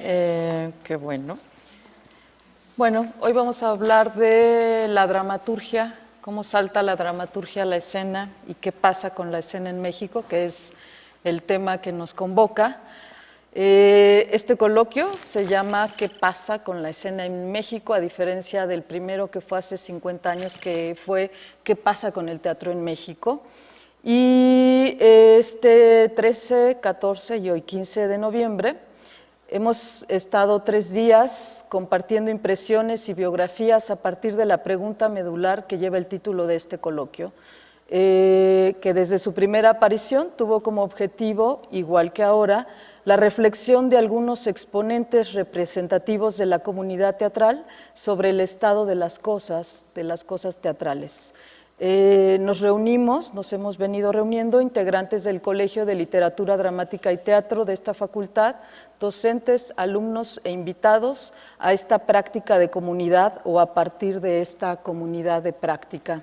Qué bueno. Bueno, hoy vamos a hablar de la dramaturgia, cómo salta la dramaturgia a la escena y qué pasa con la escena en México, que es el tema que nos convoca. Este coloquio se llama ¿Qué pasa con la escena en México?, a diferencia del primero que fue hace 50 años, que fue ¿Qué pasa con el teatro en México? Y este 13, 14 y hoy 15 de noviembre hemos estado 3 días compartiendo impresiones y biografías a partir de la pregunta medular que lleva el título de este coloquio, que desde su primera aparición tuvo como objetivo, igual que ahora, la reflexión de algunos exponentes representativos de la comunidad teatral sobre el estado de las cosas teatrales. Nos hemos venido reuniendo integrantes del Colegio de Literatura Dramática y Teatro de esta facultad, docentes, alumnos e invitados a esta práctica de comunidad o a partir de esta comunidad de práctica.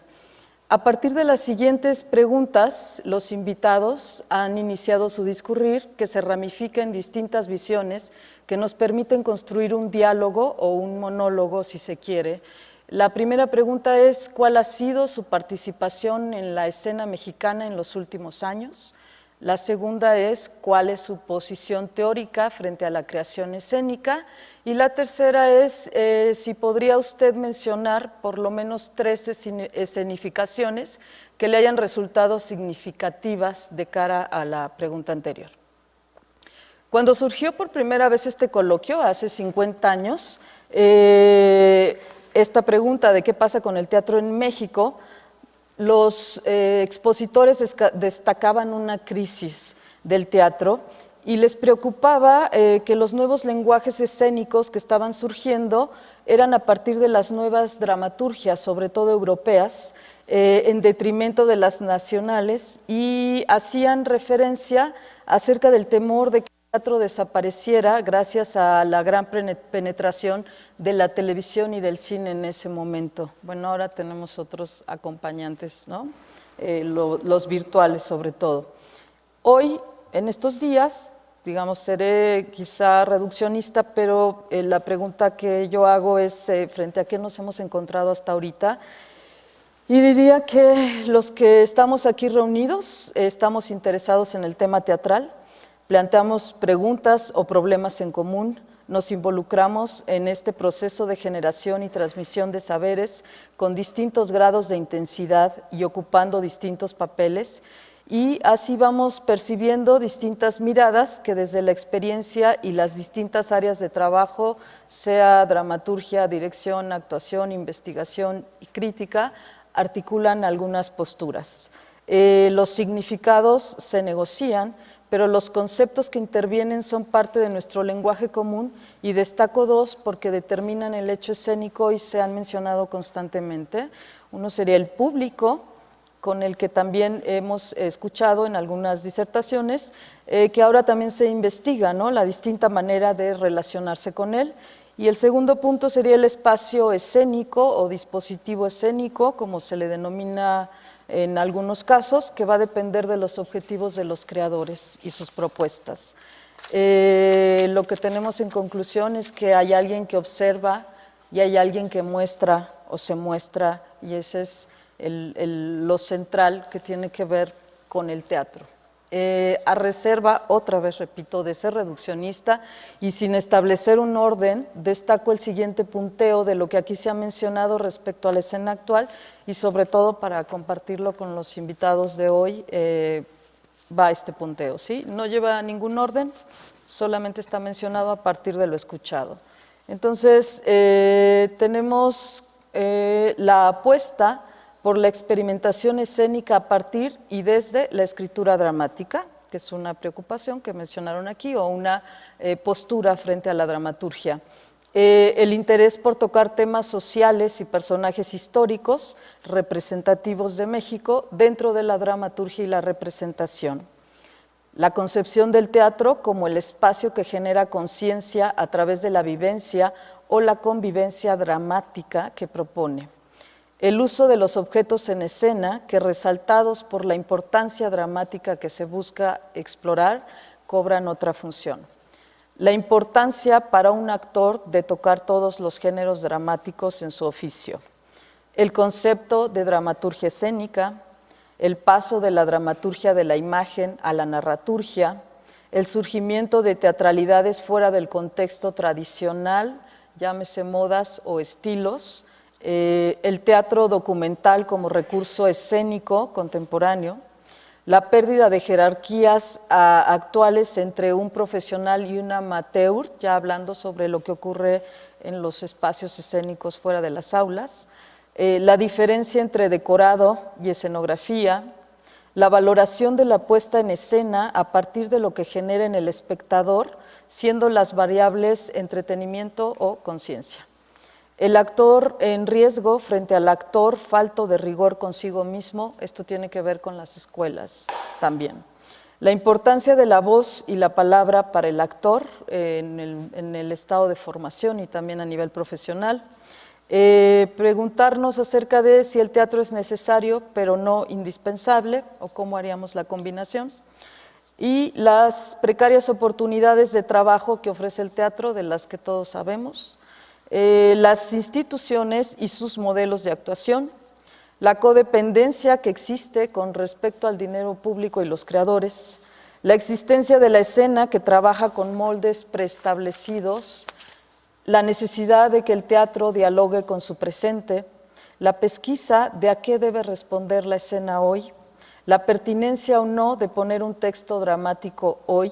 A partir de las siguientes preguntas, los invitados han iniciado su discurrir, que se ramifica en distintas visiones que nos permiten construir un diálogo o un monólogo, si se quiere. La primera pregunta es: ¿cuál ha sido su participación en la escena mexicana en los últimos años? La segunda es: ¿cuál es su posición teórica frente a la creación escénica? Y la tercera es si podría usted mencionar por lo menos 3 escenificaciones que le hayan resultado significativas de cara a la pregunta anterior. Cuando surgió por primera vez este coloquio, hace 50 años, esta pregunta de qué pasa con el teatro en México, los expositores destacaban una crisis del teatro y les preocupaba que los nuevos lenguajes escénicos que estaban surgiendo eran a partir de las nuevas dramaturgias, sobre todo europeas, en detrimento de las nacionales, y hacían referencia acerca del temor de que el teatro desapareciera gracias a la gran penetración de la televisión y del cine en ese momento. Bueno, ahora tenemos otros acompañantes, ¿no? Los virtuales sobre todo. Hoy, en estos días, digamos, seré quizá reduccionista, pero la pregunta que yo hago es frente a qué nos hemos encontrado hasta ahorita. Y diría que los que estamos aquí reunidos estamos interesados en el tema teatral, planteamos preguntas o problemas en común, nos involucramos en este proceso de generación y transmisión de saberes con distintos grados de intensidad y ocupando distintos papeles, y así vamos percibiendo distintas miradas que desde la experiencia y las distintas áreas de trabajo, sea dramaturgia, dirección, actuación, investigación y crítica, articulan algunas posturas. Los significados se negocian, pero los conceptos que intervienen son parte de nuestro lenguaje común, y destaco 2 porque determinan el hecho escénico y se han mencionado constantemente. Uno sería el público, con el que también hemos escuchado en algunas disertaciones, que ahora también se investiga, ¿no?, la distinta manera de relacionarse con él. Y el segundo punto sería el espacio escénico o dispositivo escénico, como se le denomina en algunos casos, que va a depender de los objetivos de los creadores y sus propuestas. Lo que tenemos en conclusión es que hay alguien que observa y hay alguien que muestra o se muestra, y ese es lo central que tiene que ver con el teatro. A reserva, otra vez repito, de ser reduccionista y sin establecer un orden, destaco el siguiente punteo de lo que aquí se ha mencionado respecto a la escena actual, y sobre todo para compartirlo con los invitados de hoy, va este punteo, ¿sí? No lleva ningún orden, solamente está mencionado a partir de lo escuchado. Entonces, tenemos la apuesta por la experimentación escénica a partir y desde la escritura dramática, que es una preocupación que mencionaron aquí, o una postura frente a la dramaturgia. El interés por tocar temas sociales y personajes históricos representativos de México dentro de la dramaturgia y la representación. La concepción del teatro como el espacio que genera conciencia a través de la vivencia o la convivencia dramática que propone. El uso de los objetos en escena que, resaltados por la importancia dramática que se busca explorar, cobran otra función. La importancia para un actor de tocar todos los géneros dramáticos en su oficio. El concepto de dramaturgia escénica, el paso de la dramaturgia de la imagen a la narraturgia, el surgimiento de teatralidades fuera del contexto tradicional, llámese modas o estilos, el teatro documental como recurso escénico contemporáneo, la pérdida de jerarquías actuales entre un profesional y un amateur, ya hablando sobre lo que ocurre en los espacios escénicos fuera de las aulas, la diferencia entre decorado y escenografía, la valoración de la puesta en escena a partir de lo que genera en el espectador, siendo las variables entretenimiento o conciencia. El actor en riesgo frente al actor falto de rigor consigo mismo, esto tiene que ver con las escuelas también. La importancia de la voz y la palabra para el actor en el estado de formación y también a nivel profesional. Preguntarnos acerca de si el teatro es necesario pero no indispensable o cómo haríamos la combinación. Y las precarias oportunidades de trabajo que ofrece el teatro, de las que todos sabemos. Las instituciones y sus modelos de actuación, la codependencia que existe con respecto al dinero público y los creadores, la existencia de la escena que trabaja con moldes preestablecidos, la necesidad de que el teatro dialogue con su presente, la pesquisa de a qué debe responder la escena hoy, la pertinencia o no de poner un texto dramático hoy,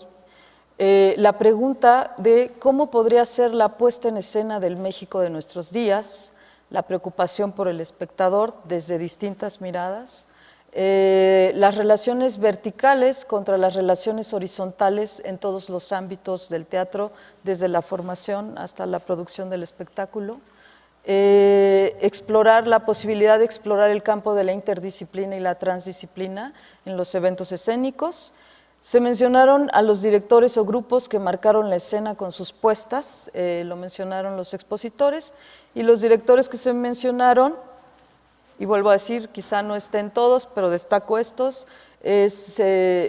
la pregunta de cómo podría ser la puesta en escena del México de nuestros días, la preocupación por el espectador desde distintas miradas, las relaciones verticales contra las relaciones horizontales en todos los ámbitos del teatro, desde la formación hasta la producción del espectáculo, explorar la posibilidad de explorar el campo de la interdisciplina y la transdisciplina en los eventos escénicos. Se mencionaron a los directores o grupos que marcaron la escena con sus puestas, lo mencionaron los expositores, y los directores que se mencionaron, y vuelvo a decir, quizá no estén todos, pero destaco estos, es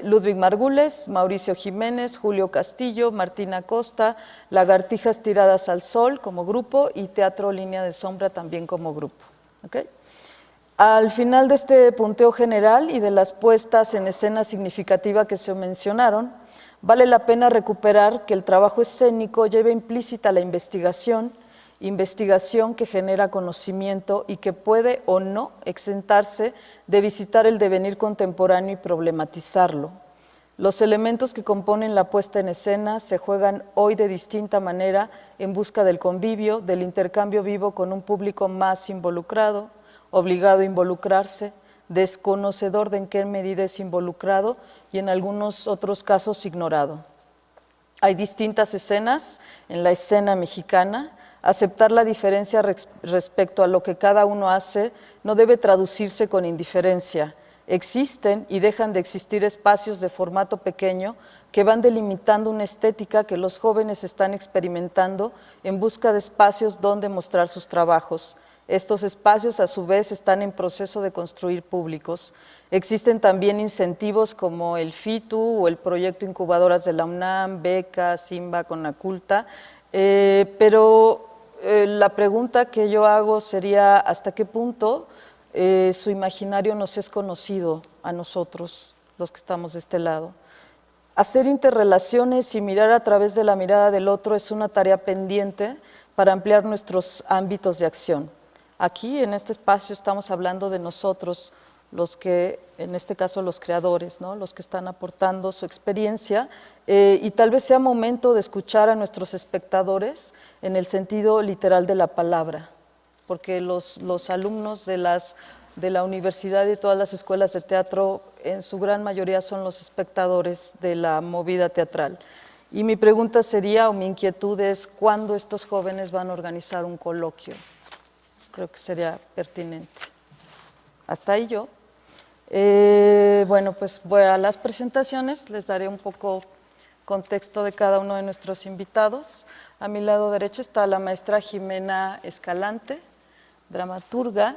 Ludwig Margules, Mauricio Jiménez, Julio Castillo, Martina Costa, Lagartijas Tiradas al Sol como grupo y Teatro Línea de Sombra también como grupo. ¿Okay? Al final de este punteo general y de las puestas en escena significativa que se mencionaron, vale la pena recuperar que el trabajo escénico lleva implícita la investigación que genera conocimiento y que puede o no exentarse de visitar el devenir contemporáneo y problematizarlo. Los elementos que componen la puesta en escena se juegan hoy de distinta manera en busca del convivio, del intercambio vivo con un público más involucrado, obligado a involucrarse, desconocedor de en qué medida es involucrado y en algunos otros casos ignorado. Hay distintas escenas en la escena mexicana. Aceptar la diferencia respecto a lo que cada uno hace no debe traducirse con indiferencia. Existen y dejan de existir espacios de formato pequeño que van delimitando una estética que los jóvenes están experimentando en busca de espacios donde mostrar sus trabajos. Estos espacios, a su vez, están en proceso de construir públicos. Existen también incentivos como el FITU o el proyecto Incubadoras de la UNAM, becas, SIMBA, Conaculta, pero la pregunta que yo hago sería ¿hasta qué punto su imaginario nos es conocido a nosotros, los que estamos de este lado? Hacer interrelaciones y mirar a través de la mirada del otro es una tarea pendiente para ampliar nuestros ámbitos de acción. Aquí, en este espacio, estamos hablando de nosotros, los que, en este caso, los creadores, ¿no? Los que están aportando su experiencia, y tal vez sea momento de escuchar a nuestros espectadores en el sentido literal de la palabra, porque los alumnos de la universidad y todas las escuelas de teatro, en su gran mayoría son los espectadores de la movida teatral. Y mi pregunta sería, o mi inquietud es, ¿cuándo estos jóvenes van a organizar un coloquio? Creo que sería pertinente. Hasta ahí yo. Bueno, pues voy a las presentaciones, les daré un poco contexto de cada uno de nuestros invitados. A mi lado derecho está la maestra Jimena Escalante, dramaturga,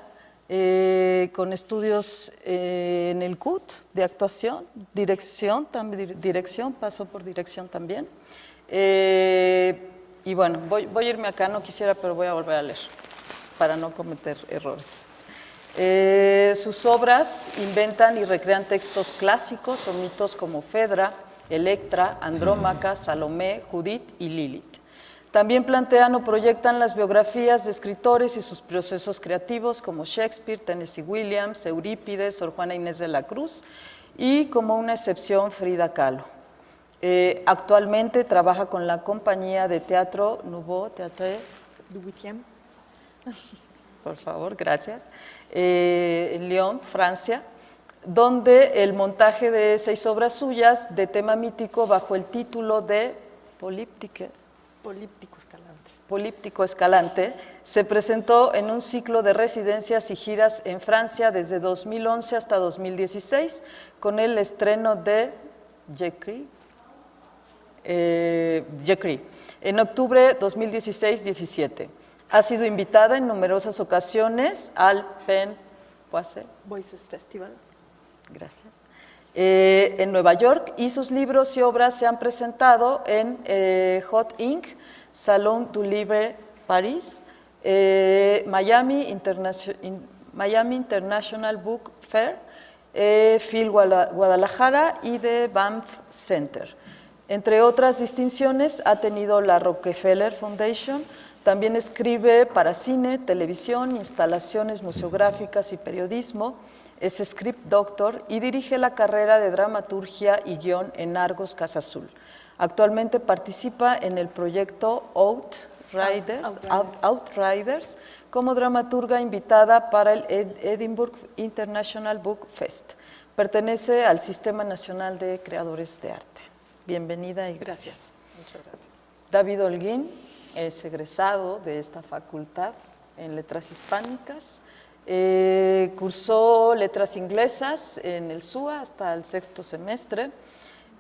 con estudios en el CUT de actuación, dirección, pasó por dirección también. Y bueno, voy a irme acá, no quisiera, pero voy a volver a leer para no cometer errores. Sus obras inventan y recrean textos clásicos o mitos como Fedra, Electra, Andrómaca, Salomé, Judith y Lilith. También plantean o proyectan las biografías de escritores y sus procesos creativos como Shakespeare, Tennessee Williams, Eurípides, Sor Juana Inés de la Cruz y, como una excepción, Frida Kahlo. Actualmente trabaja con la compañía de teatro Nouveau Théâtre du 8e. Por favor, gracias. En Lyon, Francia, donde el montaje de 6 obras suyas de tema mítico bajo el título de Políptico Escalante se presentó en un ciclo de residencias y giras en Francia desde 2011 hasta 2016 con el estreno de Jacques en octubre 2016-17. Ha sido invitada en numerosas ocasiones al Pen Voices Festival. Gracias. En Nueva York, y sus libros y obras se han presentado en Hot Ink, Salon du Livre Paris, Miami International Book Fair, Phil Guadalajara y The Banff Center. Entre otras distinciones, ha tenido la Rockefeller Foundation. También escribe para cine, televisión, instalaciones museográficas y periodismo. Es script doctor y dirige la carrera de dramaturgia y guión en Argos Casa Azul. Actualmente participa en el proyecto Outriders como dramaturga invitada para el Edinburgh International Book Fest. Pertenece al Sistema Nacional de Creadores de Arte. Bienvenida y gracias. Muchas gracias. David Holguín es egresado de esta facultad en Letras Hispánicas. Cursó Letras Inglesas en el SUA hasta el 6º semestre.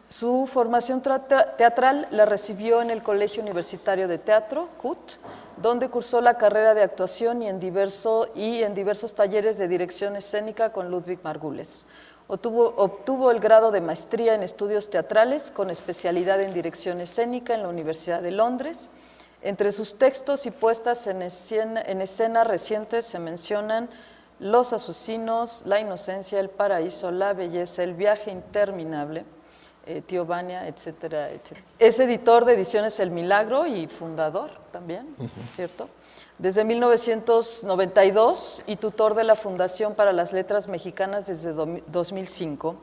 Su formación teatral la recibió en el Colegio Universitario de Teatro, CUT, donde cursó la carrera de actuación y en diversos talleres de dirección escénica con Ludwig Margules. Obtuvo el grado de maestría en estudios teatrales con especialidad en dirección escénica en la Universidad de Londres. Entre sus textos y puestas en escena recientes se mencionan Los Asesinos, La Inocencia, El Paraíso, La Belleza, El Viaje Interminable, Tío Vania, etcétera, etcétera. Es editor de Ediciones El Milagro y fundador también, ¿cierto? Desde 1992 y tutor de la Fundación para las Letras Mexicanas desde 2005.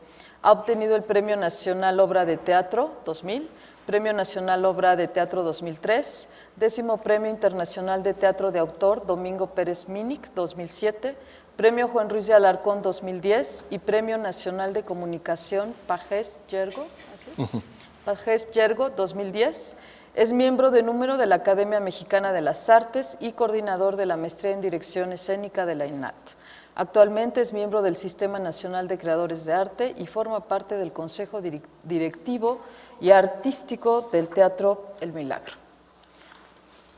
Ha obtenido el Premio Nacional Obra de Teatro 2000, Premio Nacional Obra de Teatro 2003, 10º Premio Internacional de Teatro de Autor Domingo Pérez Mínic 2007, Premio Juan Ruiz de Alarcón 2010 y Premio Nacional de Comunicación Pagés Yergo, Pagés Yergo 2010. Es miembro de número de la Academia Mexicana de las Artes y coordinador de la Maestría en Dirección Escénica de la INAT. Actualmente es miembro del Sistema Nacional de Creadores de Arte y forma parte del Consejo Directivo y Artístico del Teatro El Milagro.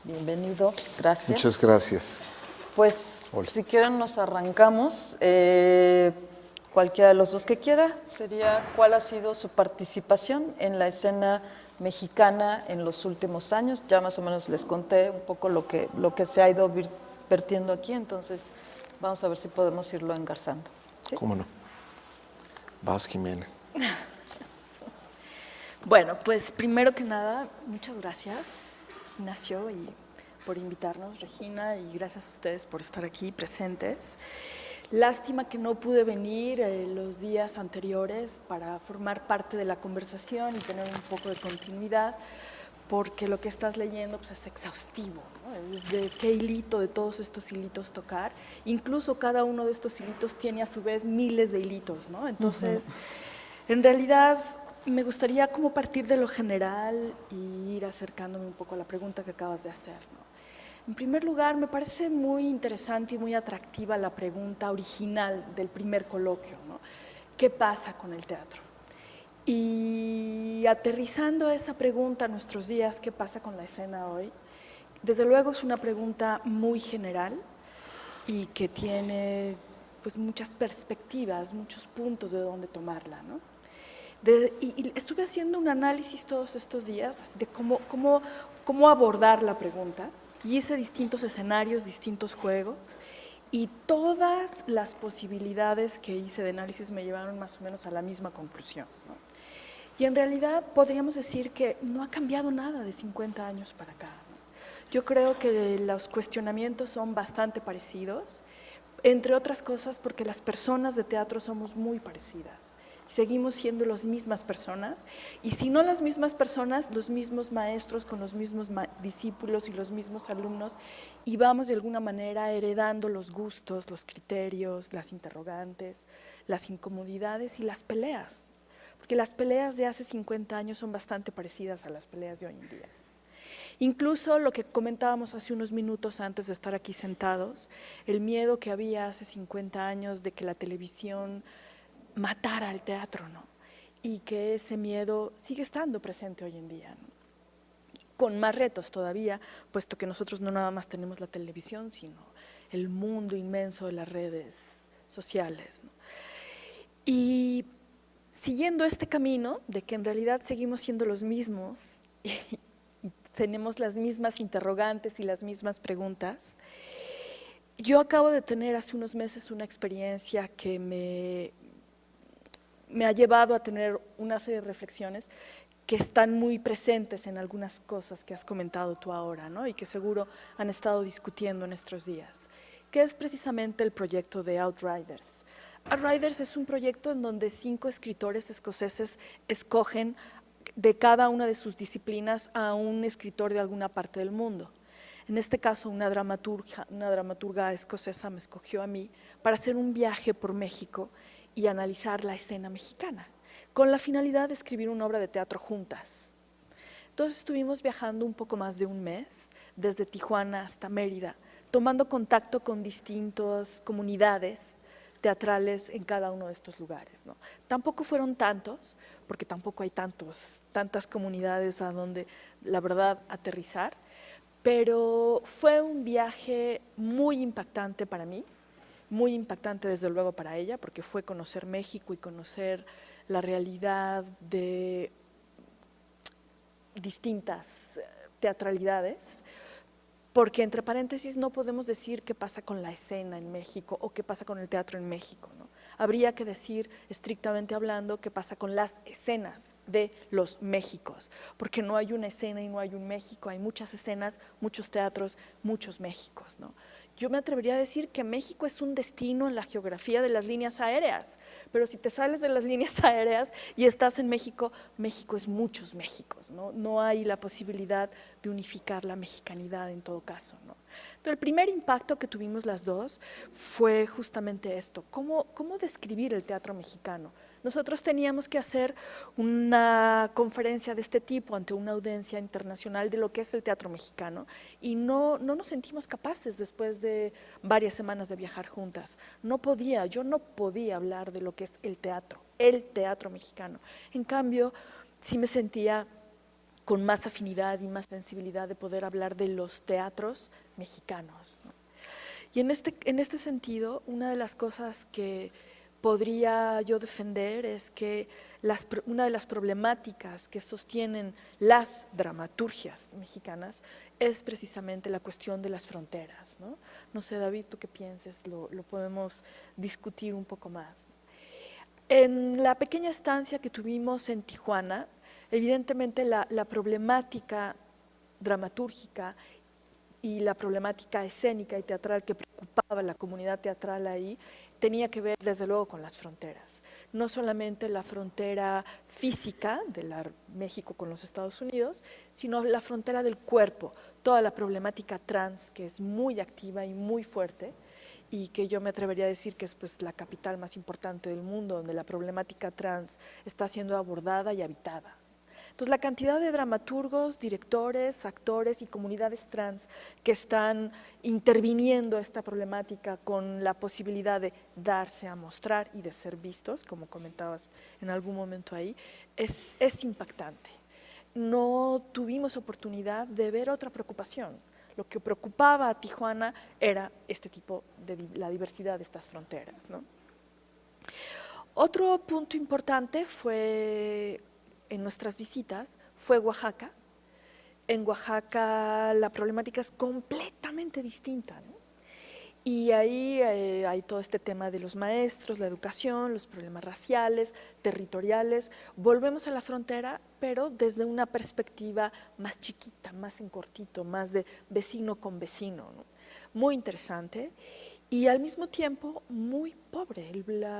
Bienvenido, gracias. Muchas gracias. Pues, Hola. si quieren nos arrancamos. Cualquiera de los dos que quiera, sería cuál ha sido su participación en la escena mexicana en los últimos años. Ya más o menos les conté un poco lo que se ha ido vertiendo aquí, entonces vamos a ver si podemos irlo engarzando. ¿Sí? ¿Cómo no? Vas, Jimena. Bueno, pues primero que nada, muchas gracias, Ignacio, y por invitarnos, Regina, y gracias a ustedes por estar aquí presentes. Lástima que no pude venir los días anteriores para formar parte de la conversación y tener un poco de continuidad, porque lo que estás leyendo pues, es exhaustivo, ¿no? Es de qué hilito de todos estos hilitos tocar. Incluso cada uno de estos hilitos tiene a su vez miles de hilitos, ¿no? Entonces, en realidad, me gustaría como partir de lo general y ir acercándome un poco a la pregunta que acabas de hacer, ¿no? En primer lugar, me parece muy interesante y muy atractiva la pregunta original del primer coloquio, ¿no? ¿Qué pasa con el teatro? Y aterrizando esa pregunta a nuestros días, ¿qué pasa con la escena hoy? Desde luego es una pregunta muy general y que tiene pues, muchas perspectivas, muchos puntos de dónde tomarla, ¿no? Y estuve haciendo un análisis todos estos días de cómo abordar la pregunta, y hice distintos escenarios, distintos juegos, y todas las posibilidades que hice de análisis me llevaron más o menos a la misma conclusión, ¿no? Y en realidad podríamos decir que no ha cambiado nada de 50 años para acá, ¿no? Yo creo que los cuestionamientos son bastante parecidos, entre otras cosas porque las personas de teatro somos muy parecidas. Seguimos siendo las mismas personas, y si no las mismas personas, los mismos maestros con los mismos discípulos y los mismos alumnos, y vamos de alguna manera heredando los gustos, los criterios, las interrogantes, las incomodidades y las peleas. Porque las peleas de hace 50 años son bastante parecidas a las peleas de hoy en día. Incluso lo que comentábamos hace unos minutos antes de estar aquí sentados, el miedo que había hace 50 años de que la televisión matara al teatro, ¿no? Y que ese miedo sigue estando presente hoy en día, ¿no? Con más retos todavía, puesto que nosotros no nada más tenemos la televisión, sino el mundo inmenso de las redes sociales, ¿no? Y siguiendo este camino de que en realidad seguimos siendo los mismos y tenemos las mismas interrogantes y las mismas preguntas, yo acabo de tener hace unos meses una experiencia que me ha llevado a tener una serie de reflexiones que están muy presentes en algunas cosas que has comentado tú ahora, ¿no? Y que seguro han estado discutiendo en estos días, que es precisamente el proyecto de Outriders. Outriders es un proyecto en donde 5 escritores escoceses escogen de cada una de sus disciplinas a un escritor de alguna parte del mundo. En este caso, una dramaturga escocesa me escogió a mí para hacer un viaje por México y analizar la escena mexicana, con la finalidad de escribir una obra de teatro juntas. Entonces estuvimos viajando un poco más de un mes, desde Tijuana hasta Mérida, tomando contacto con distintas comunidades teatrales en cada uno de estos lugares, ¿no? Tampoco fueron tantos, porque tampoco hay tantas comunidades a donde, la verdad, aterrizar, pero fue un viaje muy impactante para mí, muy impactante desde luego para ella, porque fue conocer México y conocer la realidad de distintas teatralidades, porque entre paréntesis no podemos decir qué pasa con la escena en México o qué pasa con el teatro en México, ¿no? Habría que decir, estrictamente hablando, qué pasa con las escenas de los Méxicos, porque no hay una escena y no hay un México, hay muchas escenas, muchos teatros, muchos Méxicos, ¿no? Yo me atrevería a decir que México es un destino en la geografía de las líneas aéreas, pero si te sales de las líneas aéreas y estás en México, México es muchos Méxicos, ¿no? No hay la posibilidad de unificar la mexicanidad en todo caso, ¿no? Entonces, el primer impacto que tuvimos las dos fue justamente esto, ¿cómo describir el teatro mexicano? Nosotros teníamos que hacer una conferencia de este tipo ante una audiencia internacional de lo que es el teatro mexicano y no nos sentimos capaces después de varias semanas de viajar juntas. Yo no podía hablar de lo que es el teatro mexicano. En cambio, sí me sentía con más afinidad y más sensibilidad de poder hablar de los teatros mexicanos, ¿no? Y en este sentido, una de las cosas que podría yo defender es que una de las problemáticas que sostienen las dramaturgias mexicanas es precisamente la cuestión de las fronteras, ¿no? No sé, David, ¿tú qué pienses? Lo podemos discutir un poco más. En la pequeña estancia que tuvimos en Tijuana, evidentemente la problemática dramatúrgica y la problemática escénica y teatral que preocupaba a la comunidad teatral ahí tenía que ver desde luego con las fronteras, no solamente la frontera física de México con los Estados Unidos, sino la frontera del cuerpo, toda la problemática trans que es muy activa y muy fuerte y que yo me atrevería a decir que es pues la capital más importante del mundo donde la problemática trans está siendo abordada y habitada. Entonces, la cantidad de dramaturgos, directores, actores y comunidades trans que están interviniendo esta problemática con la posibilidad de darse a mostrar y de ser vistos, como comentabas en algún momento ahí, es impactante. No tuvimos oportunidad de ver otra preocupación. Lo que preocupaba a Tijuana era este tipo de la diversidad de estas fronteras, ¿no? Otro punto importante fue, en nuestras visitas, fue Oaxaca. En Oaxaca la problemática es completamente distinta, ¿no? Y ahí hay todo este tema de los maestros, la educación, los problemas raciales, territoriales. Volvemos a la frontera, pero desde una perspectiva más chiquita, más en cortito, más de vecino con vecino, ¿no? Muy interesante y al mismo tiempo muy pobre.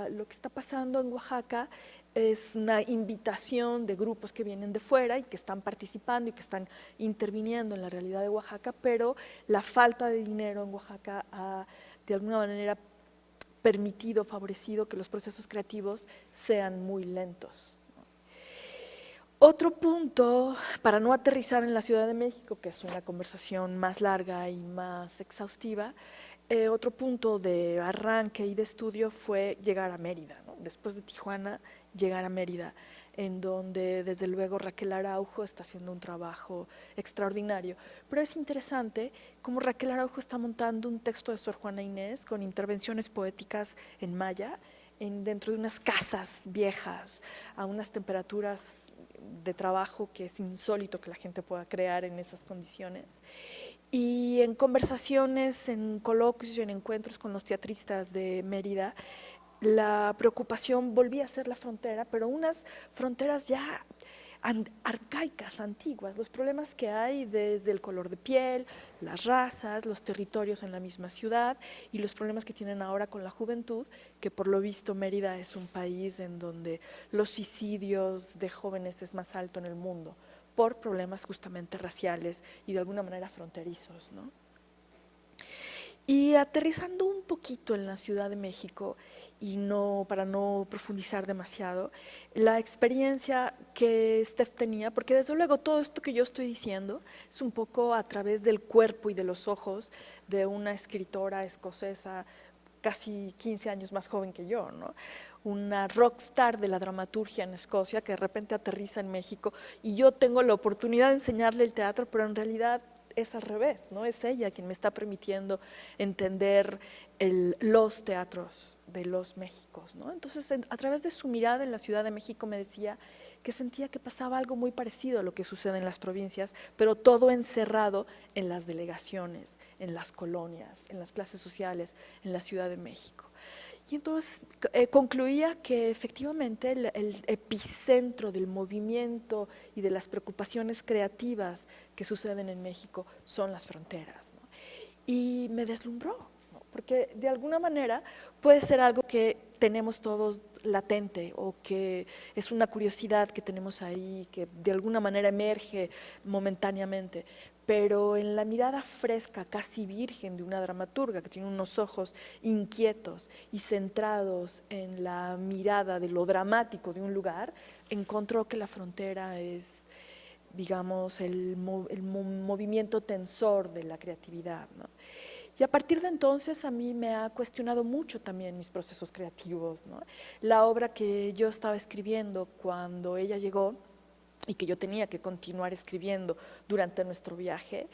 Lo que está pasando en Oaxaca es una invitación de grupos que vienen de fuera y que están participando y que están interviniendo en la realidad de Oaxaca, pero la falta de dinero en Oaxaca ha de alguna manera permitido, favorecido que los procesos creativos sean muy lentos. Otro punto, para no aterrizar en la Ciudad de México, que es una conversación más larga y más exhaustiva, otro punto de arranque y de estudio fue llegar a Mérida, ¿no? Después de Tijuana, llegar a Mérida, en donde desde luego Raquel Araujo está haciendo un trabajo extraordinario. Pero es interesante cómo Raquel Araujo está montando un texto de Sor Juana Inés con intervenciones poéticas en maya, dentro de unas casas viejas, a unas temperaturas de trabajo que es insólito que la gente pueda crear en esas condiciones. Y en conversaciones, en coloquios y en encuentros con los teatristas de Mérida, la preocupación volvía a ser la frontera, pero unas fronteras ya arcaicas, antiguas, los problemas que hay desde el color de piel, las razas, los territorios en la misma ciudad y los problemas que tienen ahora con la juventud, que por lo visto Mérida es un país en donde los suicidios de jóvenes es más alto en el mundo, por problemas justamente raciales y de alguna manera fronterizos, ¿no? Y aterrizando un poquito en la Ciudad de México, y para no profundizar demasiado, la experiencia que Steph tenía, porque desde luego todo esto que yo estoy diciendo es un poco a través del cuerpo y de los ojos de una escritora escocesa casi 15 años más joven que yo, ¿no? Una rockstar de la dramaturgia en Escocia que de repente aterriza en México y yo tengo la oportunidad de enseñarle el teatro, pero en realidad es al revés, ¿no? Es ella quien me está permitiendo entender los teatros de los Méxicos, ¿no? Entonces, a través de su mirada en la Ciudad de México me decía que sentía que pasaba algo muy parecido a lo que sucede en las provincias, pero todo encerrado en las delegaciones, en las colonias, en las clases sociales, en la Ciudad de México. Y entonces concluía que efectivamente el epicentro del movimiento y de las preocupaciones creativas que suceden en México son las fronteras, ¿no? Y me deslumbró, ¿no? Porque de alguna manera puede ser algo que tenemos todos latente o que es una curiosidad que tenemos ahí, que de alguna manera emerge momentáneamente, pero en la mirada fresca, casi virgen de una dramaturga que tiene unos ojos inquietos y centrados en la mirada de lo dramático de un lugar, encontró que la frontera es, digamos, el movimiento tensor de la creatividad, ¿no? Y a partir de entonces a mí me ha cuestionado mucho también mis procesos creativos, ¿no? La obra que yo estaba escribiendo cuando ella llegó y que yo tenía que continuar escribiendo durante nuestro viaje,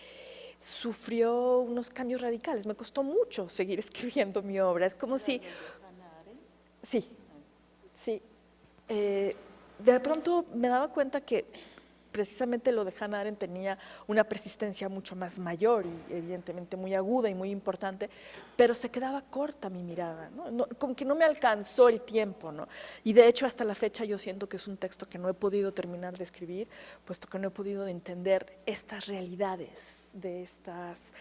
sufrió unos cambios radicales. Me costó mucho seguir escribiendo mi obra. Es como si… Sí, sí. De pronto me daba cuenta que precisamente lo de Hannah Arendt tenía una persistencia mucho más mayor y evidentemente muy aguda y muy importante, pero se quedaba corta mi mirada, ¿no? Como que no me alcanzó el tiempo, ¿no? Y de hecho hasta la fecha yo siento que es un texto que no he podido terminar de escribir, puesto que no he podido entender estas realidades de estas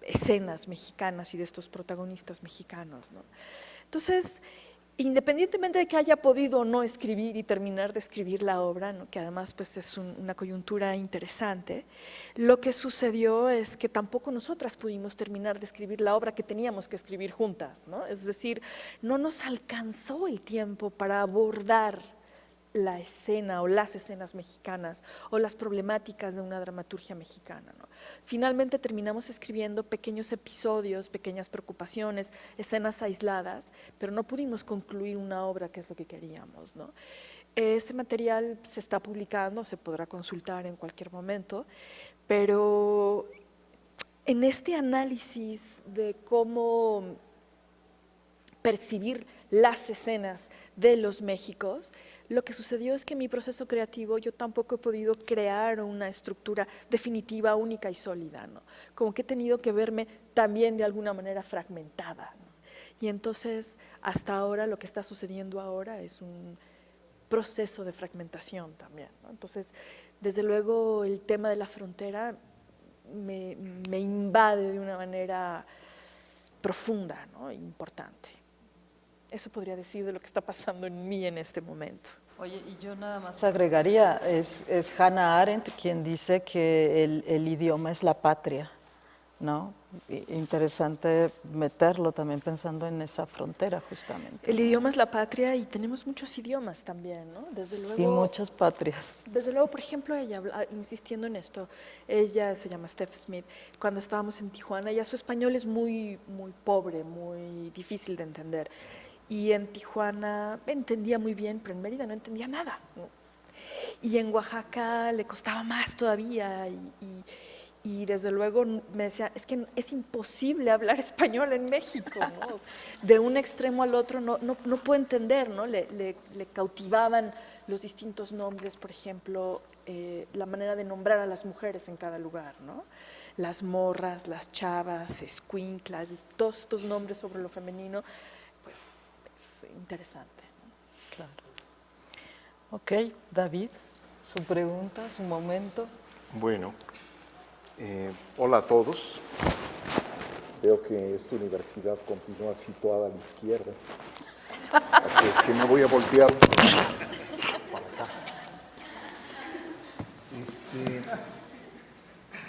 escenas mexicanas y de estos protagonistas mexicanos, ¿no? Entonces, independientemente de que haya podido o no escribir y terminar de escribir la obra, ¿no? Que además pues, es una coyuntura interesante, lo que sucedió es que tampoco nosotras pudimos terminar de escribir la obra que teníamos que escribir juntas, ¿no? Es decir, no nos alcanzó el tiempo para abordar la escena o las escenas mexicanas o las problemáticas de una dramaturgia mexicana, ¿no? Finalmente terminamos escribiendo pequeños episodios, pequeñas preocupaciones, escenas aisladas, pero no pudimos concluir una obra que es lo que queríamos, ¿no? Ese material se está publicando, se podrá consultar en cualquier momento, pero en este análisis de cómo percibir las escenas de los Méxicos, lo que sucedió es que en mi proceso creativo yo tampoco he podido crear una estructura definitiva, única y sólida, ¿no? Como que he tenido que verme también de alguna manera fragmentada, ¿no? Y entonces, hasta ahora, lo que está sucediendo ahora es un proceso de fragmentación también, ¿no? Entonces, desde luego, el tema de la frontera me invade de una manera profunda, ¿no? Importante. Eso podría decir de lo que está pasando en mí en este momento. Oye, y yo nada más agregaría, es Hannah Arendt quien dice que el idioma es la patria, ¿no? Interesante meterlo también pensando en esa frontera justamente. El idioma es la patria y tenemos muchos idiomas también, ¿no? Desde luego. Y muchas patrias. Desde luego, por ejemplo, ella, insistiendo en esto, ella se llama Steph Smith, cuando estábamos en Tijuana, ya su español es muy pobre, muy difícil de entender. Y en Tijuana entendía muy bien, pero en Mérida no entendía nada, ¿no? Y en Oaxaca le costaba más todavía y desde luego me decía, es que es imposible hablar español en México, ¿no? De un extremo al otro no puedo entender, ¿no? Le cautivaban los distintos nombres, por ejemplo, la manera de nombrar a las mujeres en cada lugar, ¿no? Las morras, las chavas, escuinclas, todos estos nombres sobre lo femenino, pues es interesante, ¿no? Claro. Ok, David, su pregunta, su momento. Bueno, hola a todos. Veo que esta universidad continúa situada a la izquierda, así es que me voy a voltear para acá.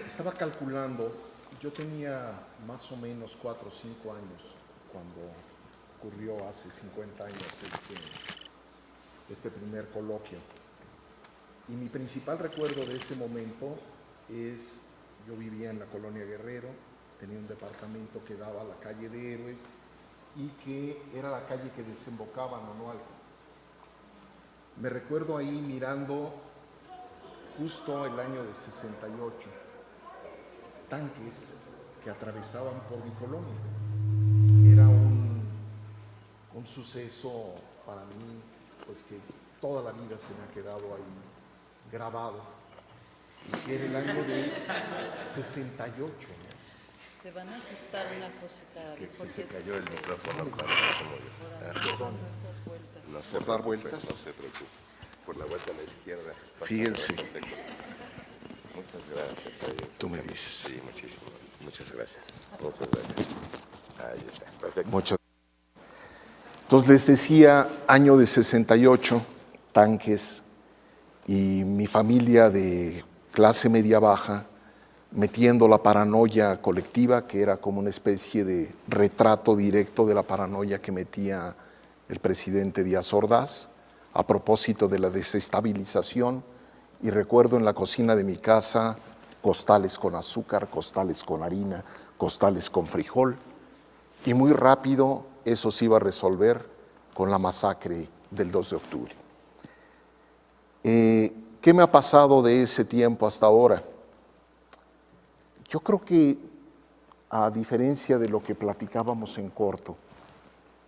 Estaba calculando, yo tenía más o menos 4 o 5 años cuando ocurrió hace 50 años este primer coloquio. Y mi principal recuerdo de ese momento es, yo vivía en la colonia Guerrero, tenía un departamento que daba a la calle de Héroes y que era la calle que desembocaba a Nonualco. Me recuerdo ahí mirando justo el año de 68, tanques que atravesaban por mi colonia. Era un suceso para mí, pues que toda la vida se me ha quedado ahí grabado. Y era el año de 68, ¿no? Te van a ajustar una cosita. Es que sí se cayó el micrófono ¿Por dar vueltas? No se preocupe. Por la vuelta a la izquierda. Fíjense. Muchas gracias. Adiós. Tú me dices. Sí, muchísimo. Muchas gracias. Muchas gracias. Ahí está. Perfecto. Muchas. Entonces les decía, año de 68, tanques, y mi familia de clase media baja, metiendo la paranoia colectiva, que era como una especie de retrato directo de la paranoia que metía el presidente Díaz Ordaz, a propósito de la desestabilización, y recuerdo en la cocina de mi casa costales con azúcar, costales con harina, costales con frijol, y muy rápido eso se iba a resolver con la masacre del 2 de octubre. ¿Qué me ha pasado de ese tiempo hasta ahora? Yo creo que, a diferencia de lo que platicábamos en corto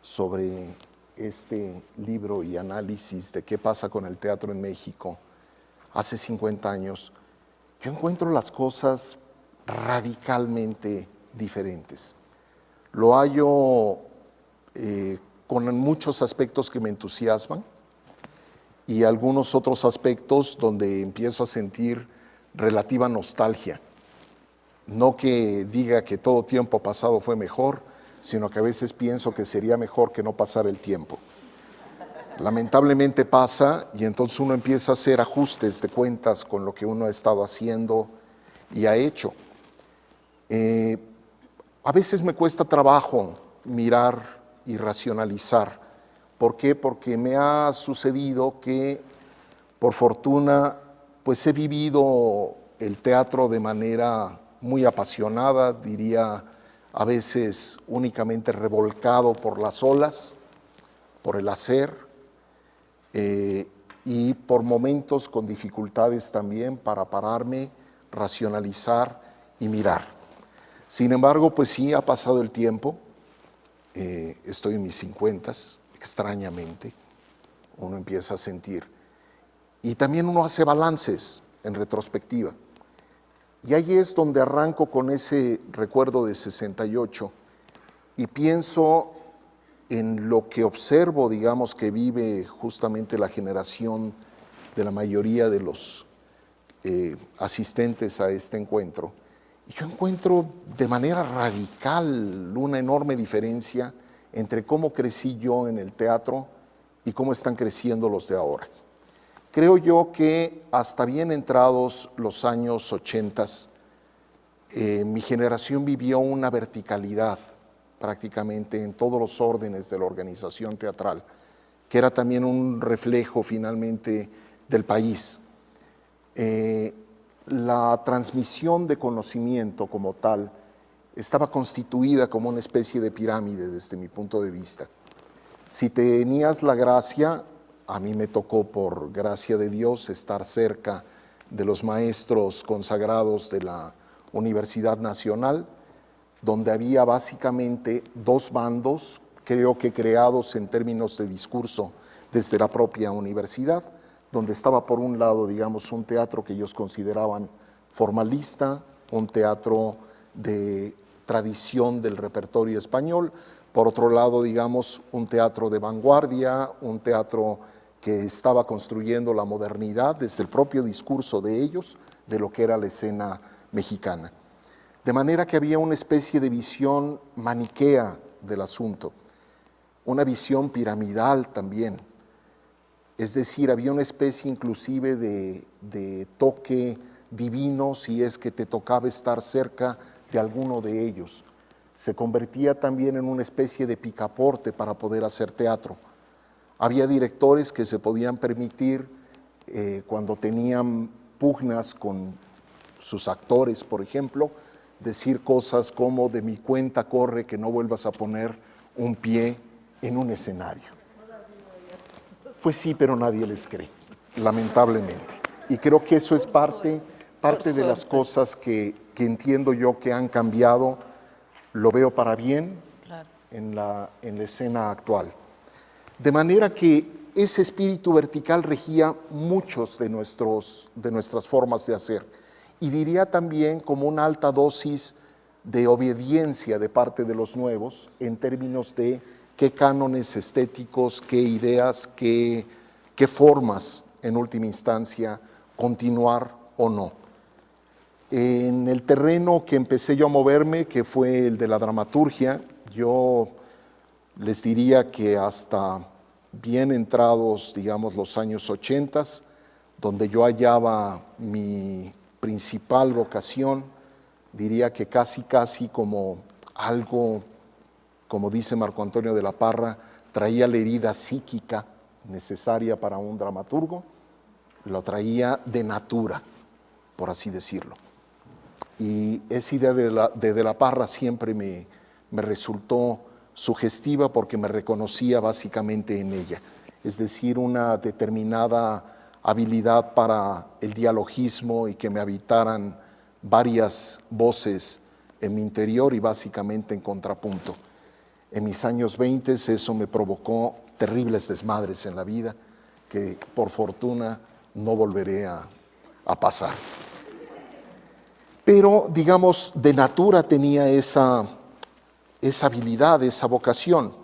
sobre este libro y análisis de qué pasa con el teatro en México hace 50 años, yo encuentro las cosas radicalmente diferentes. Lo hallo con muchos aspectos que me entusiasman y algunos otros aspectos donde empiezo a sentir relativa nostalgia. No que diga que todo tiempo pasado fue mejor, sino que a veces pienso que sería mejor que no pasara el tiempo. Lamentablemente pasa y entonces uno empieza a hacer ajustes de cuentas con lo que uno ha estado haciendo y ha hecho. A veces me cuesta trabajo mirar y racionalizar. ¿Por qué? Porque me ha sucedido que, por fortuna, pues he vivido el teatro de manera muy apasionada, diría a veces únicamente revolcado por las olas, por el hacer, y por momentos con dificultades también para pararme, racionalizar y mirar. Sin embargo, pues sí, ha pasado el tiempo, estoy en mis 50s extrañamente, uno empieza a sentir. Y también uno hace balances en retrospectiva. Y ahí es donde arranco con ese recuerdo de 68 y pienso en lo que observo, digamos, que vive justamente la generación de la mayoría de los asistentes a este encuentro. Y yo encuentro de manera radical una enorme diferencia entre cómo crecí yo en el teatro y cómo están creciendo los de ahora. Creo yo que hasta bien entrados los años 80, mi generación vivió una verticalidad prácticamente en todos los órdenes de la organización teatral, que era también un reflejo finalmente del país. La transmisión de conocimiento como tal estaba constituida como una especie de pirámide desde mi punto de vista. Si tenías la gracia, a mí me tocó por gracia de Dios estar cerca de los maestros consagrados de la Universidad Nacional, donde había básicamente dos bandos, creo que creados en términos de discurso desde la propia universidad, donde estaba por un lado, digamos, un teatro que ellos consideraban formalista, un teatro de tradición del repertorio español, por otro lado, digamos, un teatro de vanguardia, un teatro que estaba construyendo la modernidad desde el propio discurso de ellos, de lo que era la escena mexicana. De manera que había una especie de visión maniquea del asunto, una visión piramidal también. Es decir, había una especie inclusive de toque divino si es que te tocaba estar cerca de alguno de ellos. Se convertía también en una especie de picaporte para poder hacer teatro. Había directores que se podían permitir, cuando tenían pugnas con sus actores, por ejemplo, decir cosas como: de mi cuenta corre que no vuelvas a poner un pie en un escenario. Pues sí, pero nadie les cree, lamentablemente. Y creo que eso es parte de las cosas que entiendo yo que han cambiado, lo veo para bien en la escena actual. De manera que ese espíritu vertical regía muchos de nuestras formas de hacer. Y diría también como una alta dosis de obediencia de parte de los nuevos en términos de qué cánones estéticos, qué ideas, qué formas, en última instancia, continuar o no. En el terreno que empecé yo a moverme, que fue el de la dramaturgia, yo les diría que hasta bien entrados, digamos, los años 80, donde yo hallaba mi principal vocación, diría que casi como algo, como dice Marco Antonio de la Parra, traía la herida psíquica necesaria para un dramaturgo, lo traía de natura, por así decirlo. Y esa idea de la Parra siempre me resultó sugestiva porque me reconocía básicamente en ella, es decir, una determinada habilidad para el dialogismo y que me habitaran varias voces en mi interior y básicamente en contrapunto. En mis años 20 eso me provocó terribles desmadres en la vida que por fortuna no volveré a pasar. Pero, digamos, de natura tenía esa habilidad, esa vocación.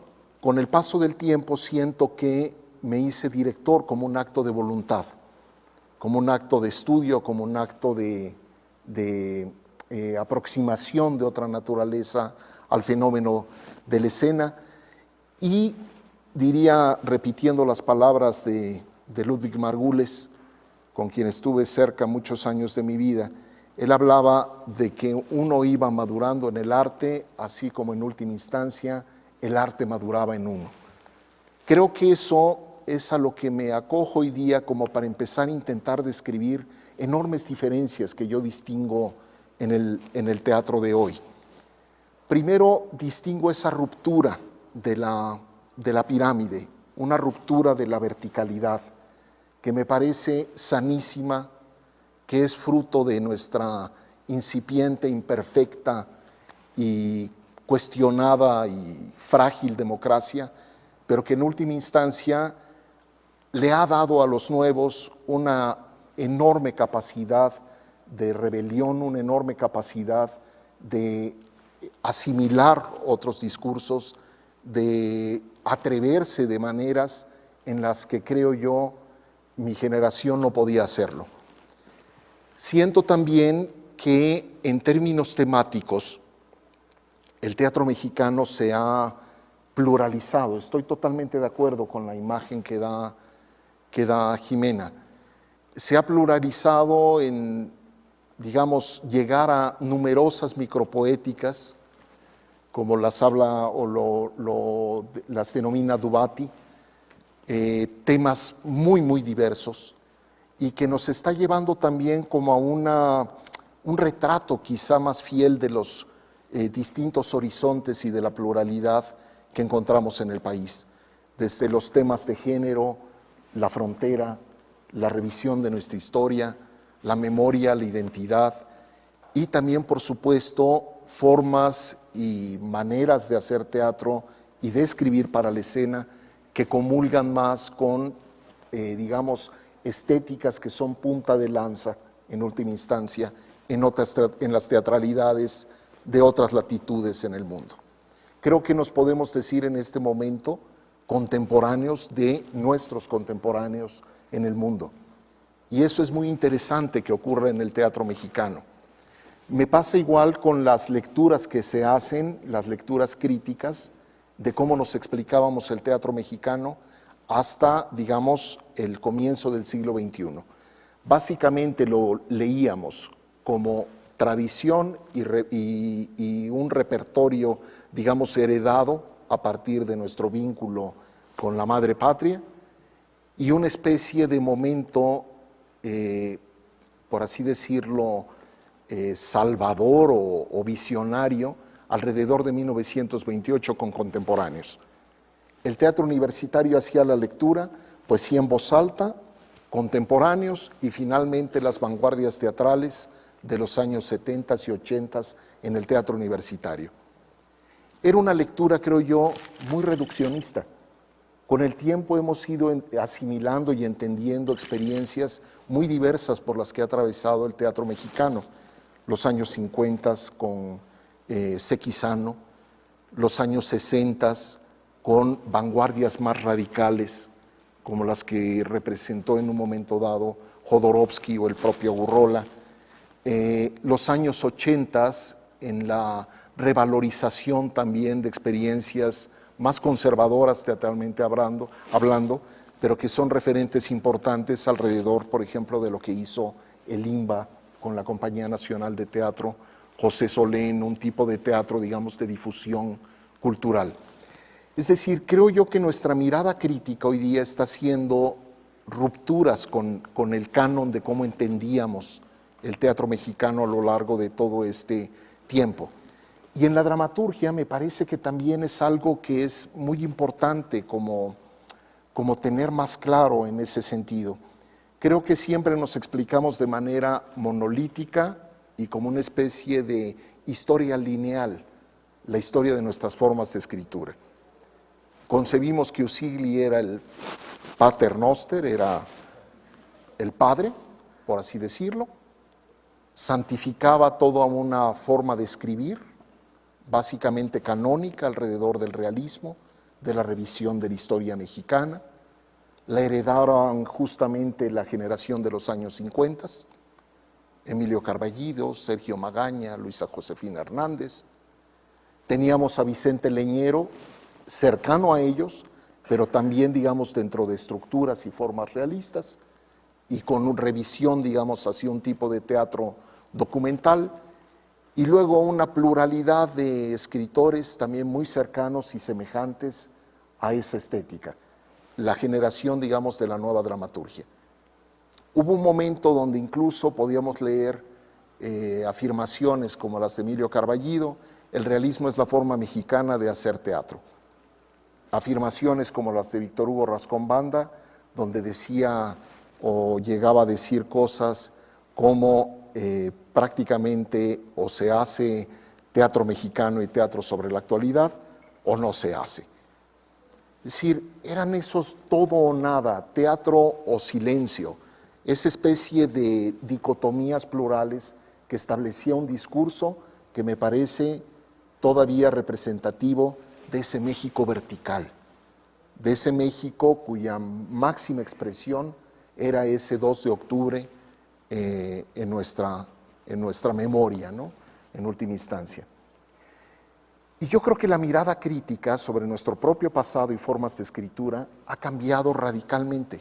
Con el paso del tiempo siento que me hice director como un acto de voluntad, como un acto de estudio, como un acto de aproximación de otra naturaleza al fenómeno de la escena. Y diría, repitiendo las palabras de Ludwig Margules, con quien estuve cerca muchos años de mi vida, él hablaba de que uno iba madurando en el arte, así como en última instancia el arte maduraba en uno. Creo que eso es a lo que me acojo hoy día como para empezar a intentar describir enormes diferencias que yo distingo en el teatro de hoy. Primero, distingo esa ruptura de la pirámide, una ruptura de la verticalidad que me parece sanísima, que es fruto de nuestra incipiente, imperfecta y cuestionada y frágil democracia, pero que en última instancia le ha dado a los nuevos una enorme capacidad de rebelión, una enorme capacidad de asimilar otros discursos, de atreverse de maneras en las que creo yo mi generación no podía hacerlo. Siento también que en términos temáticos el teatro mexicano se ha pluralizado. Estoy totalmente de acuerdo con la imagen que da Jimena. Se ha pluralizado en, digamos, llegar a numerosas micropoéticas, como las habla o las denomina Dubati, temas muy, muy diversos, y que nos está llevando también como a un retrato quizá más fiel de los distintos horizontes y de la pluralidad que encontramos en el país, desde los temas de género, la frontera, la revisión de nuestra historia, la memoria, la identidad, y también, por supuesto, formas y maneras de hacer teatro y de escribir para la escena que comulgan más con, digamos, estéticas que son punta de lanza, en última instancia, en las teatralidades de otras latitudes en el mundo. Creo que nos podemos decir en este momento contemporáneos de nuestros contemporáneos en el mundo. Y eso es muy interesante que ocurra en el teatro mexicano. Me pasa igual con las lecturas que se hacen, las lecturas críticas, de cómo nos explicábamos el teatro mexicano hasta, digamos, el comienzo del siglo XXI. Básicamente lo leíamos como tradición y un repertorio, digamos, heredado a partir de nuestro vínculo con la madre patria, y una especie de momento, por así decirlo, salvador o visionario alrededor de 1928 con contemporáneos. El teatro universitario hacía la lectura, poesía en voz alta, contemporáneos y finalmente las vanguardias teatrales de los años 70 y 80 en el teatro universitario. Era una lectura, creo yo, muy reduccionista. Con el tiempo hemos ido asimilando y entendiendo experiencias muy diversas por las que ha atravesado el teatro mexicano. Los años 50 con Sequizano, los años 60 con vanguardias más radicales, como las que representó en un momento dado Jodorowsky o el propio Gurrola, los años 80 en la revalorización también de experiencias más conservadoras teatralmente hablando, pero que son referentes importantes alrededor, por ejemplo, de lo que hizo el INBA con la Compañía Nacional de Teatro, José Solén, un tipo de teatro, digamos, de difusión cultural. Es decir, creo yo que nuestra mirada crítica hoy día está haciendo rupturas con el canon de cómo entendíamos el teatro mexicano a lo largo de todo este tiempo. Y en la dramaturgia me parece que también es algo que es muy importante como tener más claro en ese sentido. Creo que siempre nos explicamos de manera monolítica y como una especie de historia lineal, la historia de nuestras formas de escritura. Concebimos que Usigli era el pater noster, era el padre, por así decirlo, santificaba toda una forma de escribir, básicamente canónica alrededor del realismo, de la revisión de la historia mexicana. La heredaron justamente la generación de los años 50, Emilio Carballido, Sergio Magaña, Luisa Josefina Hernández. Teníamos a Vicente Leñero, cercano a ellos, pero también, digamos, dentro de estructuras y formas realistas, y con revisión, digamos, hacia un tipo de teatro documental, y luego una pluralidad de escritores también muy cercanos y semejantes a esa estética, la generación, digamos, de la nueva dramaturgia. Hubo un momento donde incluso podíamos leer afirmaciones como las de Emilio Carballido: el realismo es la forma mexicana de hacer teatro. Afirmaciones como las de Víctor Hugo Rascón Banda, donde decía o llegaba a decir cosas como prácticamente o se hace teatro mexicano y teatro sobre la actualidad o no se hace. Es decir, eran esos todo o nada, teatro o silencio, esa especie de dicotomías plurales que establecía un discurso que me parece todavía representativo de ese México vertical, de ese México cuya máxima expresión era ese 2 de octubre en nuestra memoria, ¿no? En última instancia. Y yo creo que la mirada crítica sobre nuestro propio pasado y formas de escritura ha cambiado radicalmente.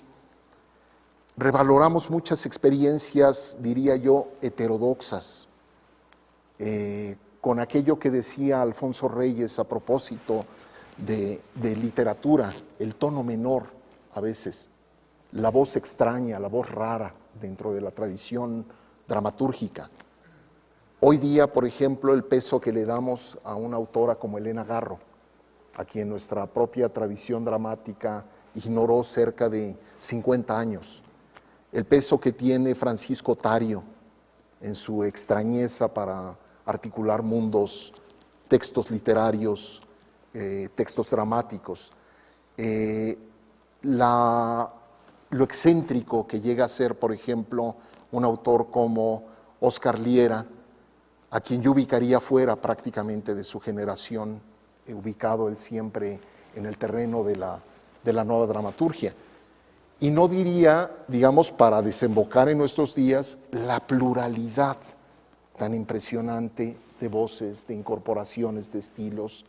Revaloramos muchas experiencias, diría yo, heterodoxas, con aquello que decía Alfonso Reyes a propósito de literatura, el tono menor a veces, la voz extraña, la voz rara dentro de la tradición dramatúrgica. Hoy día, por ejemplo, el peso que le damos a una autora como Elena Garro, a quien nuestra propia tradición dramática ignoró cerca de 50 años. El peso que tiene Francisco Tario en su extrañeza para articular mundos, textos literarios, textos dramáticos. Lo excéntrico que llega a ser, por ejemplo, un autor como Oscar Liera, a quien yo ubicaría fuera prácticamente de su generación, ubicado él siempre en el terreno de la nueva dramaturgia. Y no diría, digamos, para desembocar en nuestros días, la pluralidad tan impresionante de voces, de incorporaciones, de estilos,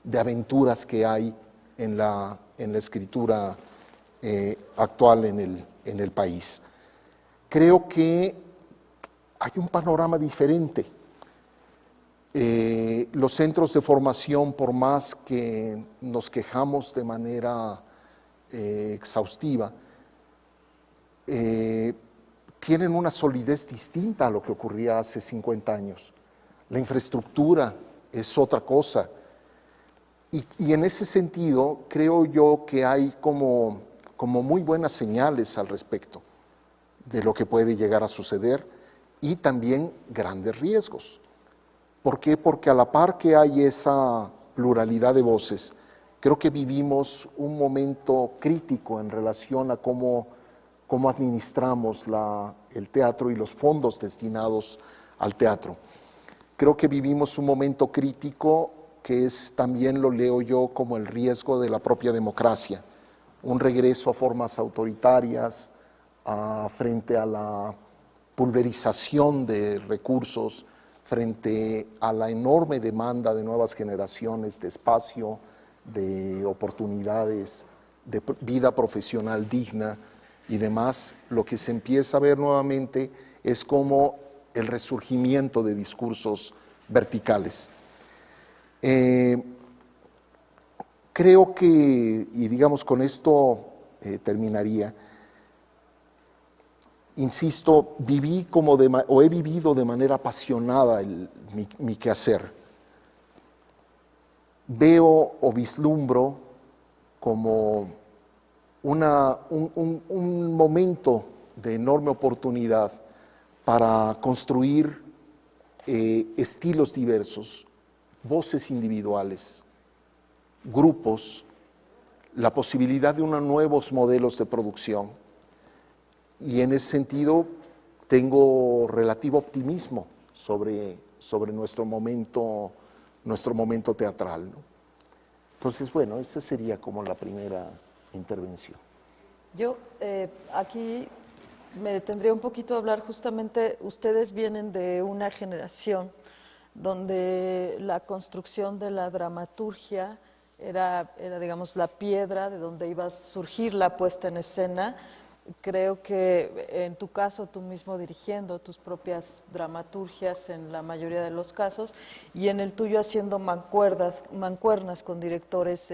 de aventuras que hay en la escritura actual en el país. Creo que hay un panorama diferente. Los centros de formación, por más que nos quejamos de manera exhaustiva, tienen una solidez distinta a lo que ocurría hace 50 años. La infraestructura es otra cosa. Y en ese sentido, creo yo que hay como muy buenas señales al respecto de lo que puede llegar a suceder y también grandes riesgos. ¿Por qué? Porque a la par que hay esa pluralidad de voces, creo que vivimos un momento crítico en relación a cómo administramos el teatro y los fondos destinados al teatro. Creo que vivimos un momento crítico que también lo leo yo como el riesgo de la propia democracia, un regreso a formas autoritarias frente a la pulverización de recursos, frente a la enorme demanda de nuevas generaciones de espacio, de oportunidades, de vida profesional digna y demás. Lo que se empieza a ver nuevamente es como el resurgimiento de discursos verticales. Creo que, y digamos con esto terminaría, insisto, he vivido de manera apasionada mi quehacer. Veo o vislumbro como un momento de enorme oportunidad para construir estilos diversos, voces individuales, grupos, la posibilidad de unos nuevos modelos de producción. Y en ese sentido tengo relativo optimismo sobre nuestro momento teatral, ¿no? Entonces, bueno, esa sería como la primera intervención. Yo aquí me detendría un poquito a hablar justamente, ustedes vienen de una generación donde la construcción de la dramaturgia era, digamos, la piedra de donde iba a surgir la puesta en escena. Creo que en tu caso tú mismo dirigiendo tus propias dramaturgias en la mayoría de los casos y en el tuyo haciendo mancuernas con directores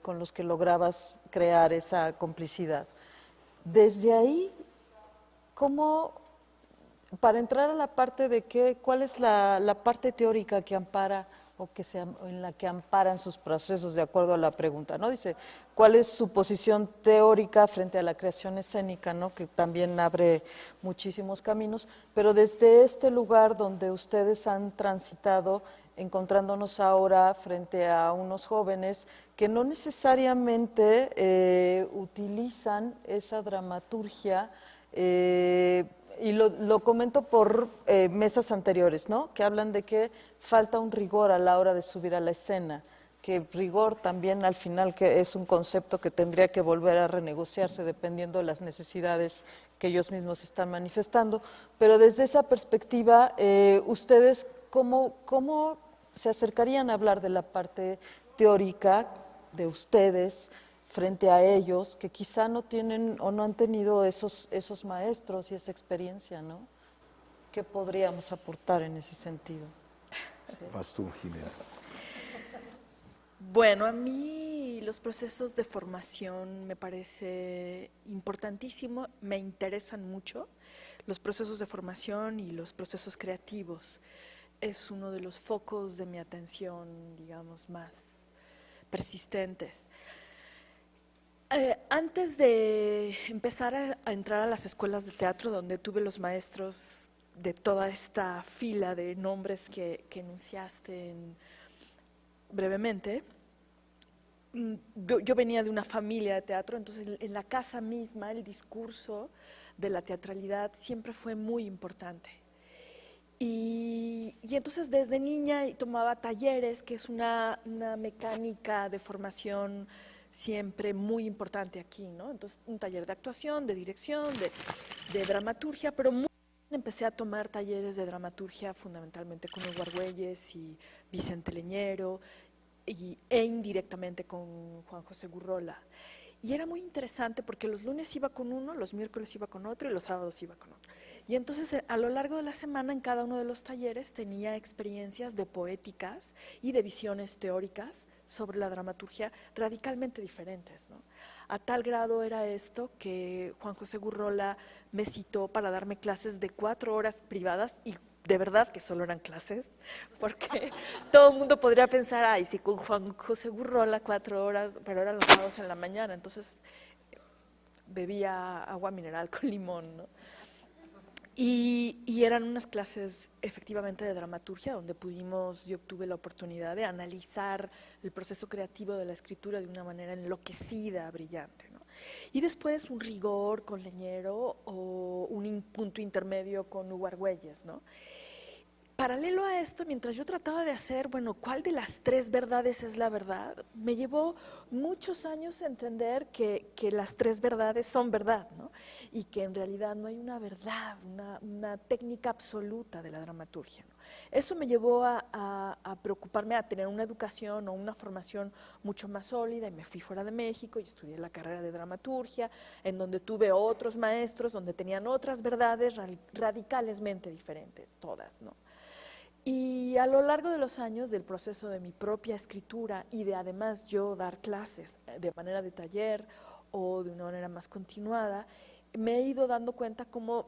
con los que lograbas crear esa complicidad. Desde ahí, ¿cómo, para entrar a la parte de cuál es la parte teórica que ampara o en la que amparan sus procesos de acuerdo a la pregunta, ¿no? Dice, ¿cuál es su posición teórica frente a la creación escénica, ¿no? Que también abre muchísimos caminos, pero desde este lugar donde ustedes han transitado, encontrándonos ahora frente a unos jóvenes que no necesariamente utilizan esa dramaturgia, y lo comento por mesas anteriores, ¿no? Que hablan de que falta un rigor a la hora de subir a la escena, que rigor también al final que es un concepto que tendría que volver a renegociarse dependiendo de las necesidades que ellos mismos están manifestando, pero desde esa perspectiva, ustedes ¿cómo se acercarían a hablar de la parte teórica de ustedes frente a ellos que quizá no tienen o no han tenido esos maestros y esa experiencia, ¿no? ¿Qué podríamos aportar en ese sentido? Sí. Vas tú, Jimena. Bueno, a mí los procesos de formación me parece importantísimo, me interesan mucho los procesos de formación y los procesos creativos. Es uno de los focos de mi atención, digamos, más persistentes. Antes de empezar a entrar a las escuelas de teatro, donde tuve los maestros de toda esta fila de nombres que enunciaste brevemente, yo venía de una familia de teatro, entonces en la casa misma el discurso de la teatralidad siempre fue muy importante. Y entonces desde niña tomaba talleres, que es una mecánica de formación siempre muy importante aquí, ¿no? Entonces un taller de actuación, de dirección, de dramaturgia, pero empecé a tomar talleres de dramaturgia fundamentalmente con Hugo Argüelles y Vicente Leñero e indirectamente con Juan José Gurrola. Y era muy interesante porque los lunes iba con uno, los miércoles iba con otro y los sábados iba con otro. Y entonces a lo largo de la semana en cada uno de los talleres tenía experiencias de poéticas y de visiones teóricas sobre la dramaturgia radicalmente diferentes, ¿no? A tal grado era esto que Juan José Gurrola me citó para darme clases de 4 horas privadas y de verdad que solo eran clases, porque todo el mundo podría pensar, ay, sí, con Juan José Gurrola 4 horas, pero eran los sábados en la mañana, entonces bebía agua mineral con limón, ¿no? Y eran unas clases efectivamente de dramaturgia donde yo obtuve la oportunidad de analizar el proceso creativo de la escritura de una manera enloquecida, brillante, ¿no? Y después un rigor con Leñero o un punto intermedio con Hugo Argüelles, ¿no? Paralelo a esto, mientras yo trataba de hacer, bueno, ¿cuál de las 3 verdades es la verdad? Me llevó muchos años entender que las 3 verdades son verdad, ¿no? Y que en realidad no hay una verdad, una técnica absoluta de la dramaturgia, ¿no? Eso me llevó a preocuparme, a tener una educación o una formación mucho más sólida, y me fui fuera de México y estudié la carrera de dramaturgia, en donde tuve otros maestros, donde tenían otras verdades radicalmente diferentes, todas, ¿no? Y a lo largo de los años del proceso de mi propia escritura y de además yo dar clases de manera de taller o de una manera más continuada, me he ido dando cuenta cómo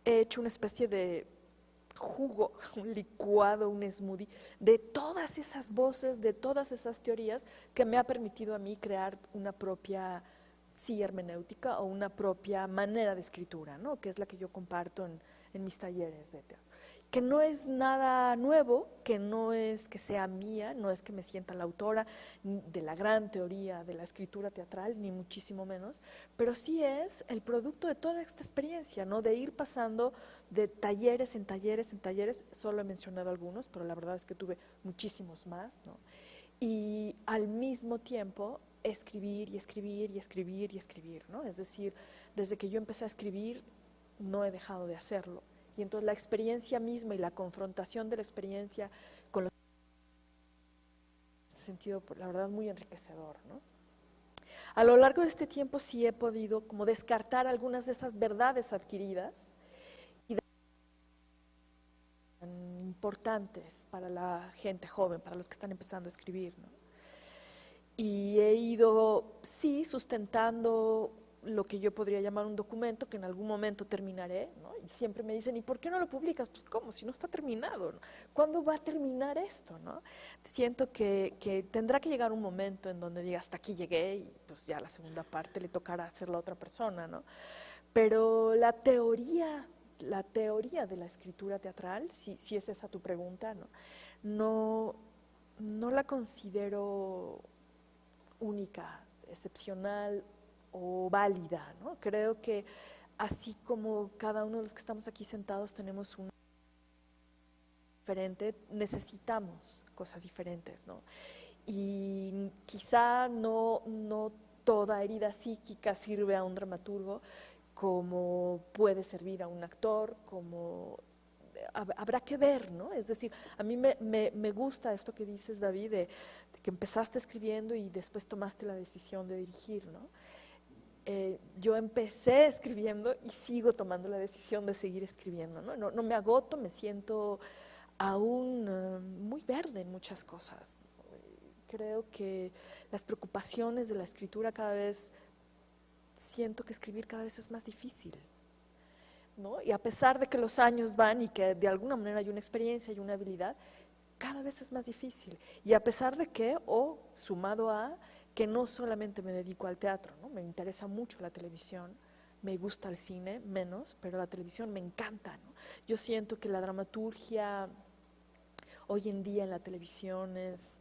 he hecho una especie de jugo, un licuado, un smoothie de todas esas voces, de todas esas teorías que me ha permitido a mí crear una propia hermenéutica o una propia manera de escritura, ¿no? Que es la que yo comparto en mis talleres de teatro. Que no es nada nuevo, que no es que sea mía, no es que me sienta la autora de la gran teoría de la escritura teatral, ni muchísimo menos, pero sí es el producto de toda esta experiencia, ¿no? De ir pasando de talleres en talleres en talleres, solo he mencionado algunos, pero la verdad es que tuve muchísimos más, ¿no? Y al mismo tiempo escribir y escribir y escribir y escribir, ¿no? Es decir, desde que yo empecé a escribir no he dejado de hacerlo. Y entonces la experiencia misma y la confrontación de la experiencia con los... en este sentido, la verdad, muy enriquecedor, ¿no? A lo largo de este tiempo sí he podido como descartar algunas de esas verdades adquiridas y importantes para la gente joven, para los que están empezando a escribir, ¿no? Y he ido, sí, sustentando lo que yo podría llamar un documento que en algún momento terminaré, ¿no? Y siempre me dicen, ¿y por qué no lo publicas? Pues ¿cómo? Si no está terminado, ¿no? ¿Cuándo va a terminar esto, no? Siento que tendrá que llegar un momento en donde diga, hasta aquí llegué y pues ya la segunda parte le tocará hacerla a otra persona, ¿no? Pero la teoría de la escritura teatral, si es esa tu pregunta, ¿no? No la considero única, excepcional o válida, ¿no? Creo que así como cada uno de los que estamos aquí sentados tenemos una diferente, necesitamos cosas diferentes, ¿no? Y quizá no toda herida psíquica sirve a un dramaturgo como puede servir a un actor, como habrá que ver, ¿no? Es decir, a mí me gusta esto que dices, David, de que empezaste escribiendo y después tomaste la decisión de dirigir, ¿no? Yo empecé escribiendo y sigo tomando la decisión de seguir escribiendo, ¿no? No me agoto, me siento aún muy verde en muchas cosas. Creo que las preocupaciones de la escritura cada vez, siento que escribir cada vez es más difícil, ¿no? Y a pesar de que los años van y que de alguna manera hay una experiencia y una habilidad, cada vez es más difícil. Y a pesar de que, sumado a, que no solamente me dedico al teatro, ¿no? Me interesa mucho la televisión, me gusta el cine menos, pero la televisión me encanta, ¿no? Yo siento que la dramaturgia hoy en día en la televisión es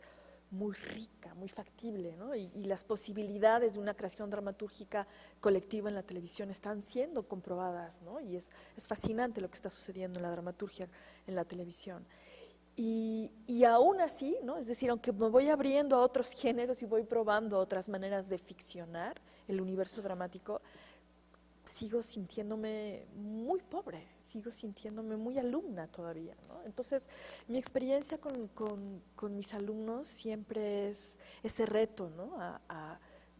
muy rica, muy factible, ¿no? Y las posibilidades de una creación dramatúrgica colectiva en la televisión están siendo comprobadas, ¿no? Y es fascinante lo que está sucediendo en la dramaturgia en la televisión. Y aún así, ¿no? Es decir, aunque me voy abriendo a otros géneros y voy probando otras maneras de ficcionar el universo dramático, sigo sintiéndome muy pobre, sigo sintiéndome muy alumna todavía, ¿no? Entonces, mi experiencia con mis alumnos siempre es ese reto, ¿no?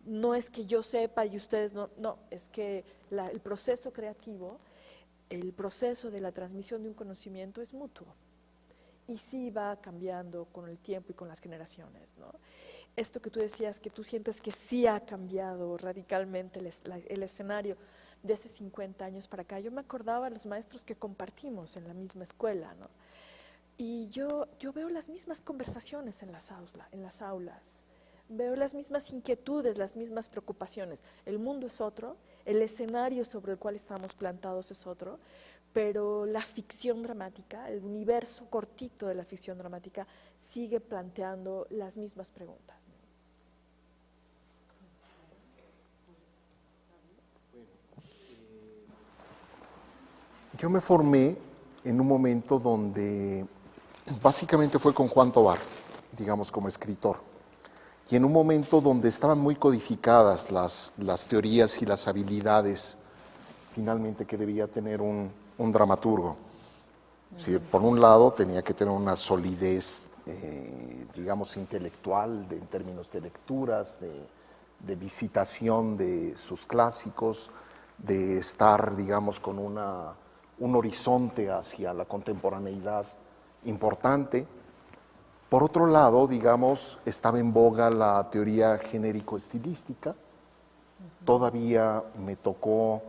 No es que yo sepa y ustedes no, es que el proceso creativo, el proceso de la transmisión de un conocimiento es mutuo. Y sí va cambiando con el tiempo y con las generaciones, ¿no? Esto que tú decías, que tú sientes que sí ha cambiado radicalmente el escenario de hace 50 años para acá. Yo me acordaba de los maestros que compartimos en la misma escuela, ¿no? Y yo veo las mismas conversaciones en las aulas, veo las mismas inquietudes, las mismas preocupaciones. El mundo es otro, el escenario sobre el cual estamos plantados es otro, pero la ficción dramática, el universo cortito de la ficción dramática, sigue planteando las mismas preguntas. Yo me formé en un momento donde básicamente fue con Juan Tovar, digamos, como escritor, y en un momento donde estaban muy codificadas las teorías y las habilidades finalmente que debía tener un dramaturgo. Sí, por un lado tenía que tener una solidez, digamos, intelectual, en términos de lecturas, de visitación de sus clásicos, de estar, digamos, con un horizonte hacia la contemporaneidad importante. Por otro lado, digamos, estaba en boga la teoría genérico-estilística. Todavía me tocó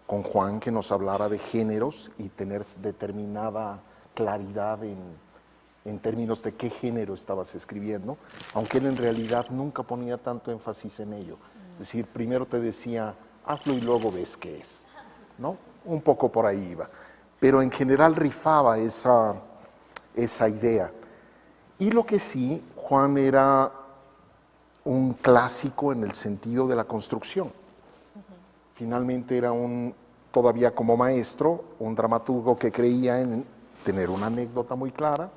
con Juan que nos hablara de géneros y tener determinada claridad en términos de qué género estabas escribiendo, aunque él en realidad nunca ponía tanto énfasis en ello. Es decir, primero te decía, hazlo y luego ves qué es, ¿no? Un poco por ahí iba. Pero en general rifaba esa idea. Y lo que sí, Juan era un clásico en el sentido de la construcción. Finalmente era todavía como maestro, un dramaturgo que creía en tener una anécdota muy clara,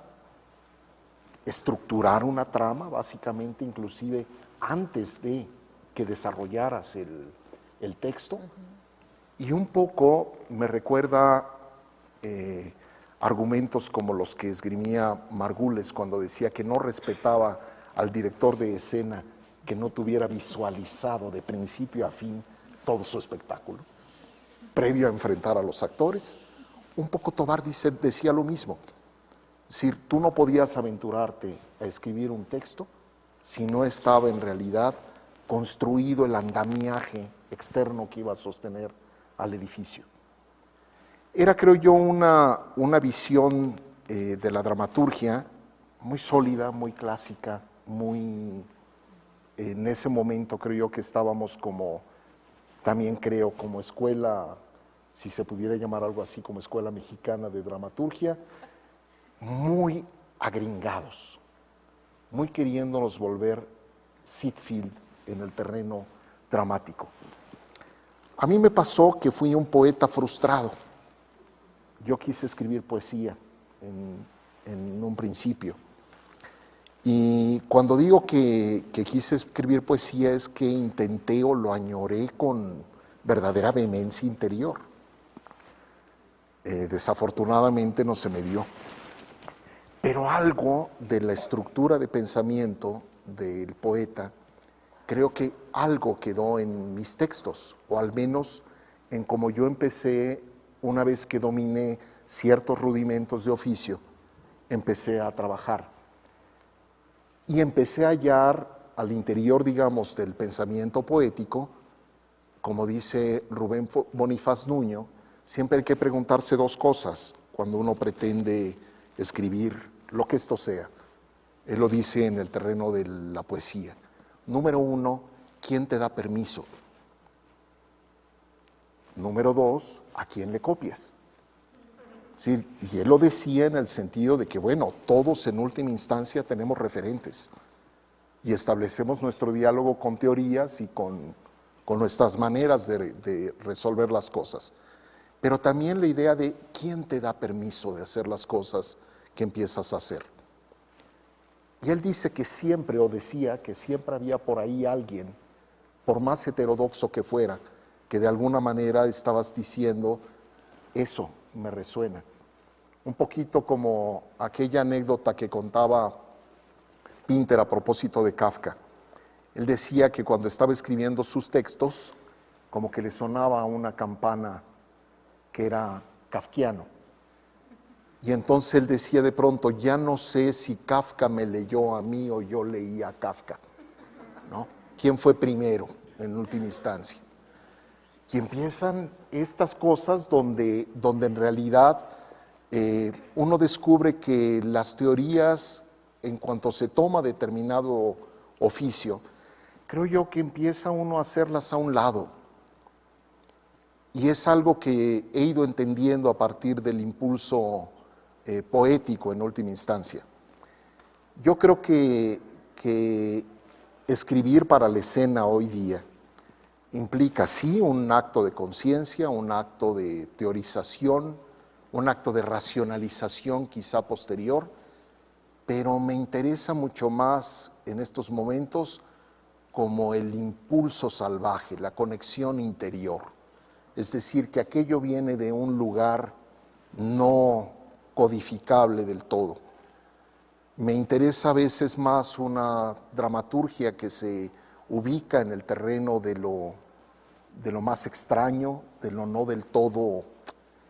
estructurar una trama, básicamente, inclusive antes de que desarrollaras el texto. Y un poco me recuerda argumentos como los que esgrimía Margules cuando decía que no respetaba al director de escena que no tuviera visualizado de principio a fin todo su espectáculo, previo a enfrentar a los actores. Un poco Tovar decía lo mismo. Es decir, tú no podías aventurarte a escribir un texto si no estaba en realidad construido el andamiaje externo que iba a sostener al edificio. Era, creo yo, una visión de la dramaturgia muy sólida, muy clásica, en ese momento creo yo que estábamos también creo como escuela, si se pudiera llamar algo así, como escuela mexicana de dramaturgia, muy agringados, muy queriéndonos volver Sitfield en el terreno dramático. A mí me pasó que fui un poeta frustrado. Yo quise escribir poesía en un principio. Y cuando digo que quise escribir poesía es que intenté o lo añoré con verdadera vehemencia interior. Desafortunadamente no se me dio. Pero algo de la estructura de pensamiento del poeta, creo que algo quedó en mis textos, o al menos en cómo yo empecé, una vez que dominé ciertos rudimentos de oficio, empecé a trabajar. Y empecé a hallar al interior, digamos, del pensamiento poético, como dice Rubén Bonifaz Nuño, siempre hay que preguntarse dos cosas cuando uno pretende escribir lo que esto sea. Él lo dice en el terreno de la poesía. Número uno, ¿quién te da permiso? Número dos, ¿a quién le copias? Sí, y él lo decía en el sentido de que, bueno, todos en última instancia tenemos referentes y establecemos nuestro diálogo con teorías y con nuestras maneras de resolver las cosas. Pero también la idea de quién te da permiso de hacer las cosas que empiezas a hacer. Y él dice que siempre, o decía que siempre había por ahí alguien, por más heterodoxo que fuera, que de alguna manera estabas diciendo, eso me resuena. Un poquito como aquella anécdota que contaba Pinter a propósito de Kafka. Él decía que cuando estaba escribiendo sus textos, como que le sonaba una campana que era kafkiano. Y entonces él decía de pronto, ya no sé si Kafka me leyó a mí o yo leí a Kafka, ¿no? ¿Quién fue primero en última instancia? Y empiezan estas cosas donde en realidad uno descubre que las teorías, en cuanto se toma determinado oficio, creo yo que empieza uno a hacerlas a un lado. Y es algo que he ido entendiendo a partir del impulso poético en última instancia. Yo creo que escribir para la escena hoy día implica sí un acto de conciencia, un acto de teorización, un acto de racionalización quizá posterior, pero me interesa mucho más en estos momentos como el impulso salvaje, la conexión interior. Es decir, que aquello viene de un lugar no codificable del todo. Me interesa a veces más una dramaturgia que se ubica en el terreno de lo más extraño, de lo no del todo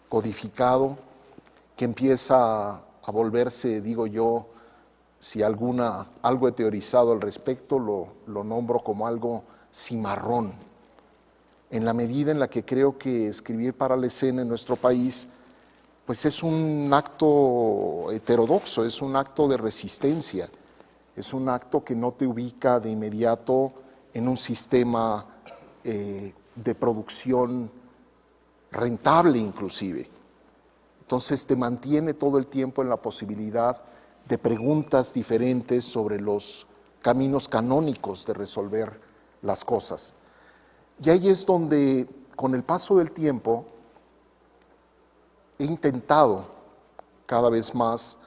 codificado, que empieza a volverse, digo yo, si algo he teorizado al respecto, lo nombro como algo cimarrón. En la medida en la que creo que escribir para la escena en nuestro país pues es un acto heterodoxo, es un acto de resistencia, es un acto que no te ubica de inmediato en un sistema de producción rentable inclusive. Entonces te mantiene todo el tiempo en la posibilidad de preguntas diferentes sobre los caminos canónicos de resolver las cosas. Y ahí es donde, con el paso del tiempo, he intentado cada vez más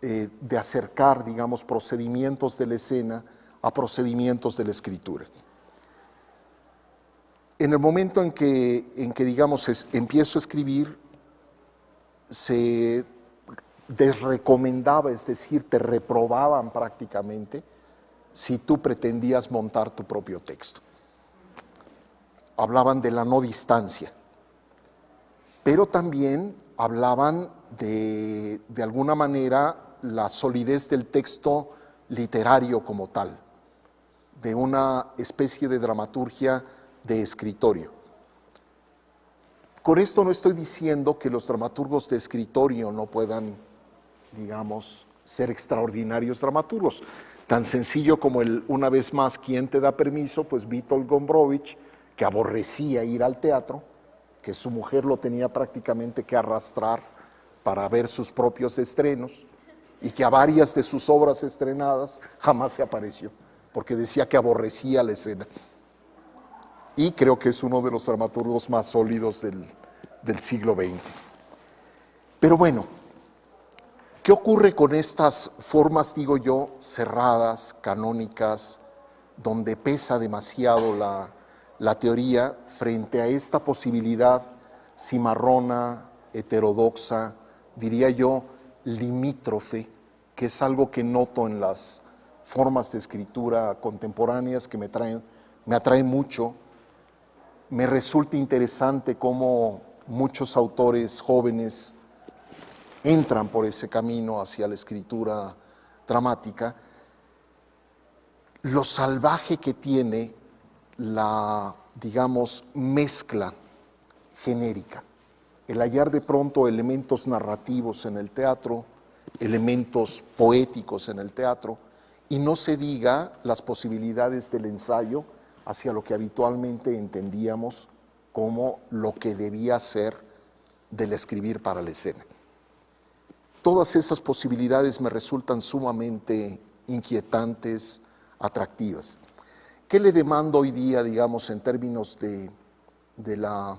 de acercar, digamos, procedimientos de la escena a procedimientos de la escritura. En el momento en que digamos, empiezo a escribir, se desrecomendaba, es decir, te reprobaban prácticamente si tú pretendías montar tu propio texto. Hablaban de la no distancia. Pero también hablaban de alguna manera la solidez del texto literario como tal, de una especie de dramaturgia de escritorio. Con esto no estoy diciendo que los dramaturgos de escritorio no puedan, digamos, ser extraordinarios dramaturgos. Tan sencillo como una vez más, ¿quién te da permiso? Pues Witold Gombrowicz, que aborrecía ir al teatro, que su mujer lo tenía prácticamente que arrastrar para ver sus propios estrenos y que a varias de sus obras estrenadas jamás se apareció. porque decía que aborrecía la escena. Y creo que es uno de los dramaturgos más sólidos del siglo XX. Pero bueno, ¿qué ocurre con estas formas, digo yo, cerradas, canónicas, donde pesa demasiado la teoría frente a esta posibilidad cimarrona, heterodoxa, diría yo, limítrofe, que es algo que noto en las formas de escritura contemporáneas que me atraen mucho? Me resulta interesante cómo muchos autores jóvenes entran por ese camino hacia la escritura dramática. Lo salvaje que tiene la, digamos, mezcla genérica, el hallar de pronto elementos narrativos en el teatro, elementos poéticos en el teatro, y no se diga las posibilidades del ensayo hacia lo que habitualmente entendíamos como lo que debía ser del escribir para la escena. Todas esas posibilidades me resultan sumamente inquietantes, atractivas. ¿Qué le demando hoy día, digamos, en términos de la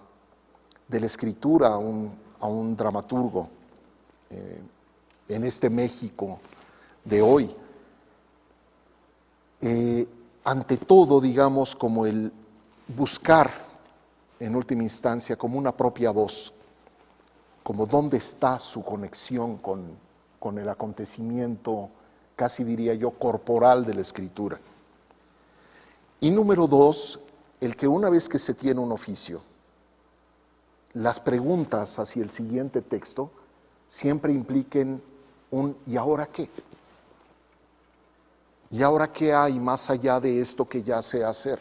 escritura a un dramaturgo en este México de hoy? Ante todo, digamos, como el buscar, en última instancia, como una propia voz, como dónde está su conexión con el acontecimiento, casi diría yo, corporal de la escritura. Y número dos, el que una vez que se tiene un oficio, las preguntas hacia el siguiente texto siempre impliquen un ¿y ahora qué? ¿Y ahora qué hay más allá de esto que ya sé hacer?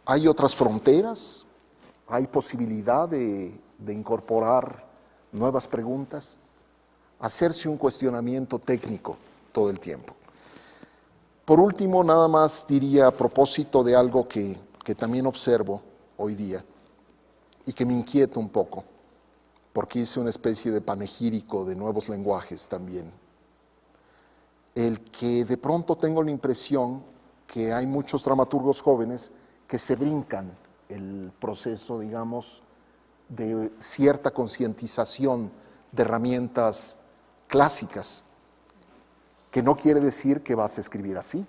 ¿Hay otras fronteras? ¿Hay posibilidad de incorporar nuevas preguntas? Hacerse un cuestionamiento técnico todo el tiempo. Por último, nada más diría a propósito de algo que también observo hoy día y que me inquieta un poco, porque hice una especie de panegírico de nuevos lenguajes también. El que de pronto tengo la impresión que hay muchos dramaturgos jóvenes que se brincan el proceso, digamos, de cierta concientización de herramientas clásicas, que no quiere decir que vas a escribir así,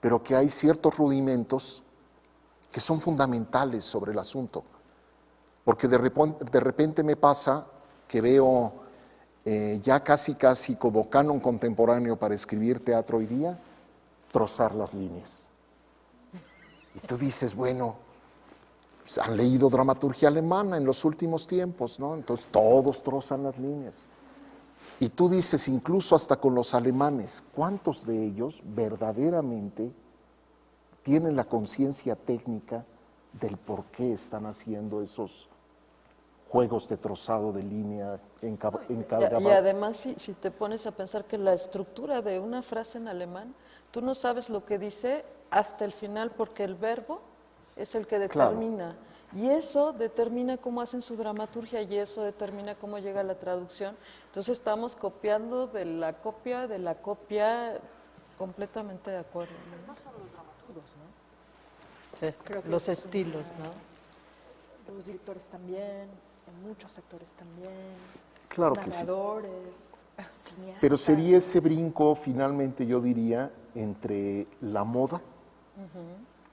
pero que hay ciertos rudimentos que son fundamentales sobre el asunto, porque de repente me pasa que veo ya casi como canon contemporáneo para escribir teatro hoy día, trozar las líneas. Y tú dices, bueno, pues han leído dramaturgia alemana en los últimos tiempos, ¿no? Entonces todos trozan las líneas. Y tú dices, incluso hasta con los alemanes, ¿cuántos de ellos verdaderamente tienen la conciencia técnica del por qué están haciendo esos juegos de trozado de línea en cada Y además, si te pones a pensar que la estructura de una frase en alemán, tú no sabes lo que dice hasta el final porque el verbo es el que determina. Claro. Y eso determina cómo hacen su dramaturgia y eso determina cómo llega la traducción. Entonces estamos copiando de la copia, completamente de acuerdo, ¿no? No solo los dramaturgos, ¿no? Sí, creo que los estilos, ¿no? Los directores también, en muchos sectores también. Claro que sí. Narradores, cineastas. Pero sería ese brinco, finalmente yo diría, entre la moda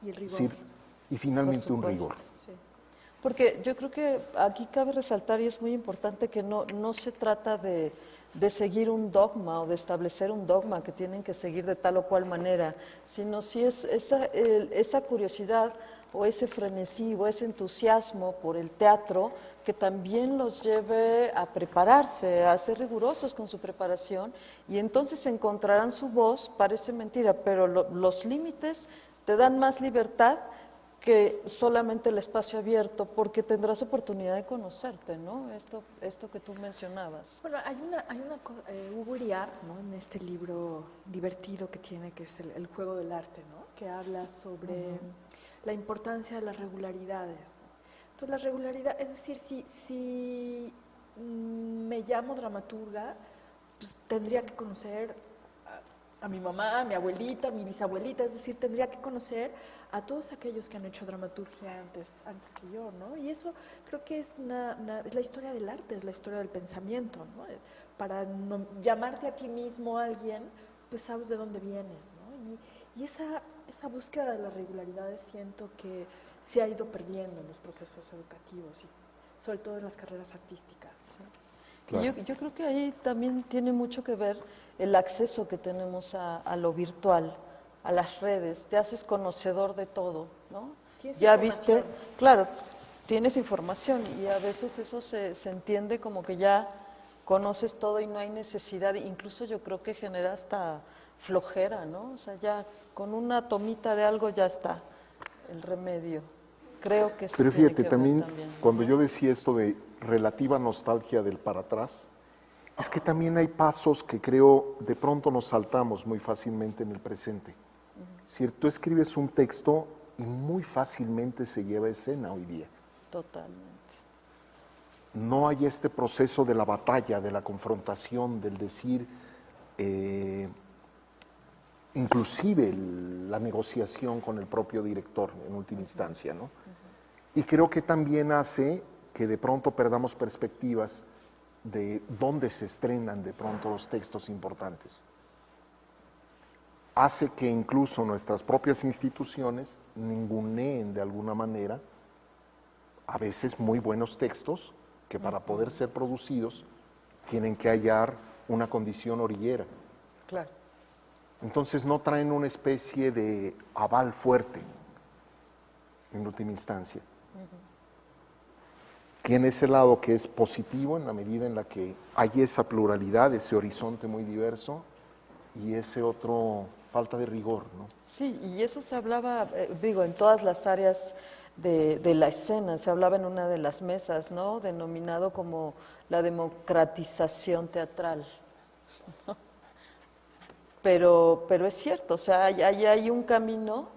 y el rigor. Sí, y finalmente un rigor. Sí. Porque yo creo que aquí cabe resaltar, y es muy importante, que no se trata de seguir un dogma o de establecer un dogma que tienen que seguir de tal o cual manera, sino si es esa curiosidad o ese frenesí o ese entusiasmo por el teatro que también los lleve a prepararse, a ser rigurosos con su preparación, y entonces encontrarán su voz. Parece mentira, pero los límites te dan más libertad que solamente el espacio abierto, porque tendrás oportunidad de conocerte, ¿no? Esto que tú mencionabas. Bueno, hay una cosa, Hugo Iriart, ¿no? En este libro divertido que tiene, que es el juego del arte, ¿no? Que habla sobre la importancia de las regularidades, ¿no? Entonces, la regularidad, es decir, si me llamo dramaturga, pues, tendría que conocer a mi mamá, a mi abuelita, a mi bisabuelita, es decir, tendría que conocer a todos aquellos que han hecho dramaturgia antes que yo, ¿no? Y eso creo que es es la historia del arte, es la historia del pensamiento, ¿no? Para llamarte a ti mismo a alguien, pues sabes de dónde vienes, ¿no? Y esa búsqueda de las regularidades siento que se ha ido perdiendo en los procesos educativos y sobre todo en las carreras artísticas, ¿no? Claro. Yo creo que ahí también tiene mucho que ver el acceso que tenemos a lo virtual, a las redes. Te haces conocedor de todo, ¿no? Tienes Ya información. viste, claro, tienes información y a veces eso se entiende como que ya conoces todo y no hay necesidad. Incluso yo creo que genera hasta flojera, ¿no? O sea, ya con una tomita de algo ya está el remedio. Creo que eso Pero tiene fíjate, que ver también ¿no? cuando yo decía esto de relativa nostalgia del para atrás, es que también hay pasos que creo de pronto nos saltamos muy fácilmente en el presente. ¿Cierto? Tú escribes un texto y muy fácilmente se lleva a escena hoy día. Totalmente. No hay este proceso de la batalla, de la confrontación, del decir, inclusive la negociación con el propio director en última instancia, ¿no? Y creo que también hace que de pronto perdamos perspectivas de dónde se estrenan de pronto los textos importantes. Hace que incluso nuestras propias instituciones ninguneen de alguna manera a veces muy buenos textos que para poder ser producidos tienen que hallar una condición orillera. Claro. Entonces no traen una especie de aval fuerte en última instancia. Tiene ese lado que es positivo en la medida en la que hay esa pluralidad, ese horizonte muy diverso y ese otro falta de rigor, ¿no? Sí, y eso se hablaba, digo, en todas las áreas de la escena, se hablaba en una de las mesas, ¿no? Denominado como la democratización teatral. Pero es cierto, o sea, hay un camino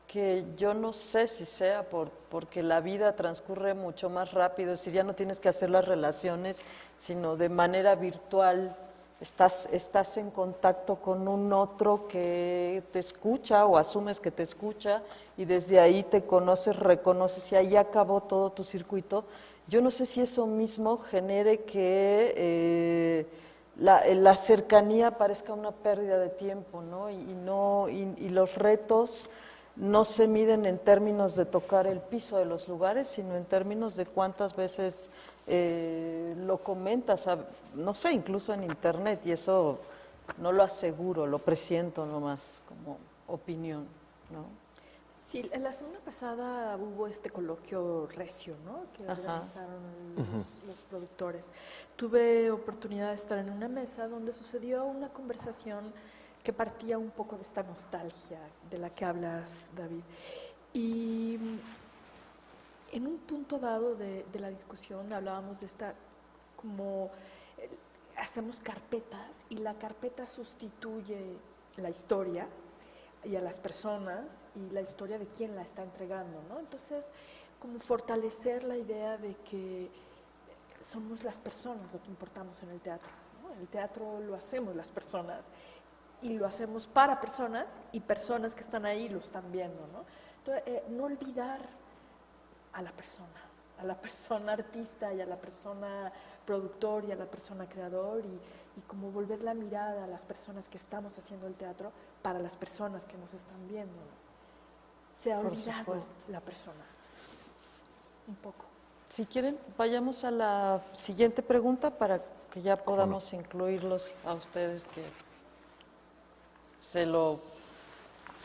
que yo no sé si sea porque la vida transcurre mucho más rápido, es decir, ya no tienes que hacer las relaciones, sino de manera virtual, estás en contacto con un otro que te escucha o asumes que te escucha y desde ahí te conoces, reconoces y ahí acabó todo tu circuito. Yo no sé si eso mismo genere que la cercanía parezca una pérdida de tiempo, ¿no? Y los retos no se miden en términos de tocar el piso de los lugares, sino en términos de cuántas veces lo comentas, no sé, incluso en internet, y eso no lo aseguro, lo presiento nomás como opinión, ¿no? Sí, la semana pasada hubo este coloquio recio, ¿no? Que Ajá. organizaron los productores. Tuve oportunidad de estar en una mesa donde sucedió una conversación que partía un poco de esta nostalgia de la que hablas, David. Y en un punto dado de la discusión hablábamos de esta, como hacemos carpetas y la carpeta sustituye la historia y a las personas y la historia de quién la está entregando, ¿no? Entonces, como fortalecer la idea de que somos las personas lo que importamos en el teatro, ¿no? El teatro lo hacemos las personas y lo hacemos para personas y personas que están ahí lo están viendo, ¿no? Entonces, no olvidar a la persona artista y a la persona productor y a la persona creador y como volver la mirada a las personas que estamos haciendo el teatro para las personas que nos están viendo. Se ha Por olvidado supuesto. la persona, un poco. Si quieren, vayamos a la siguiente pregunta para que ya podamos incluirlos a ustedes que se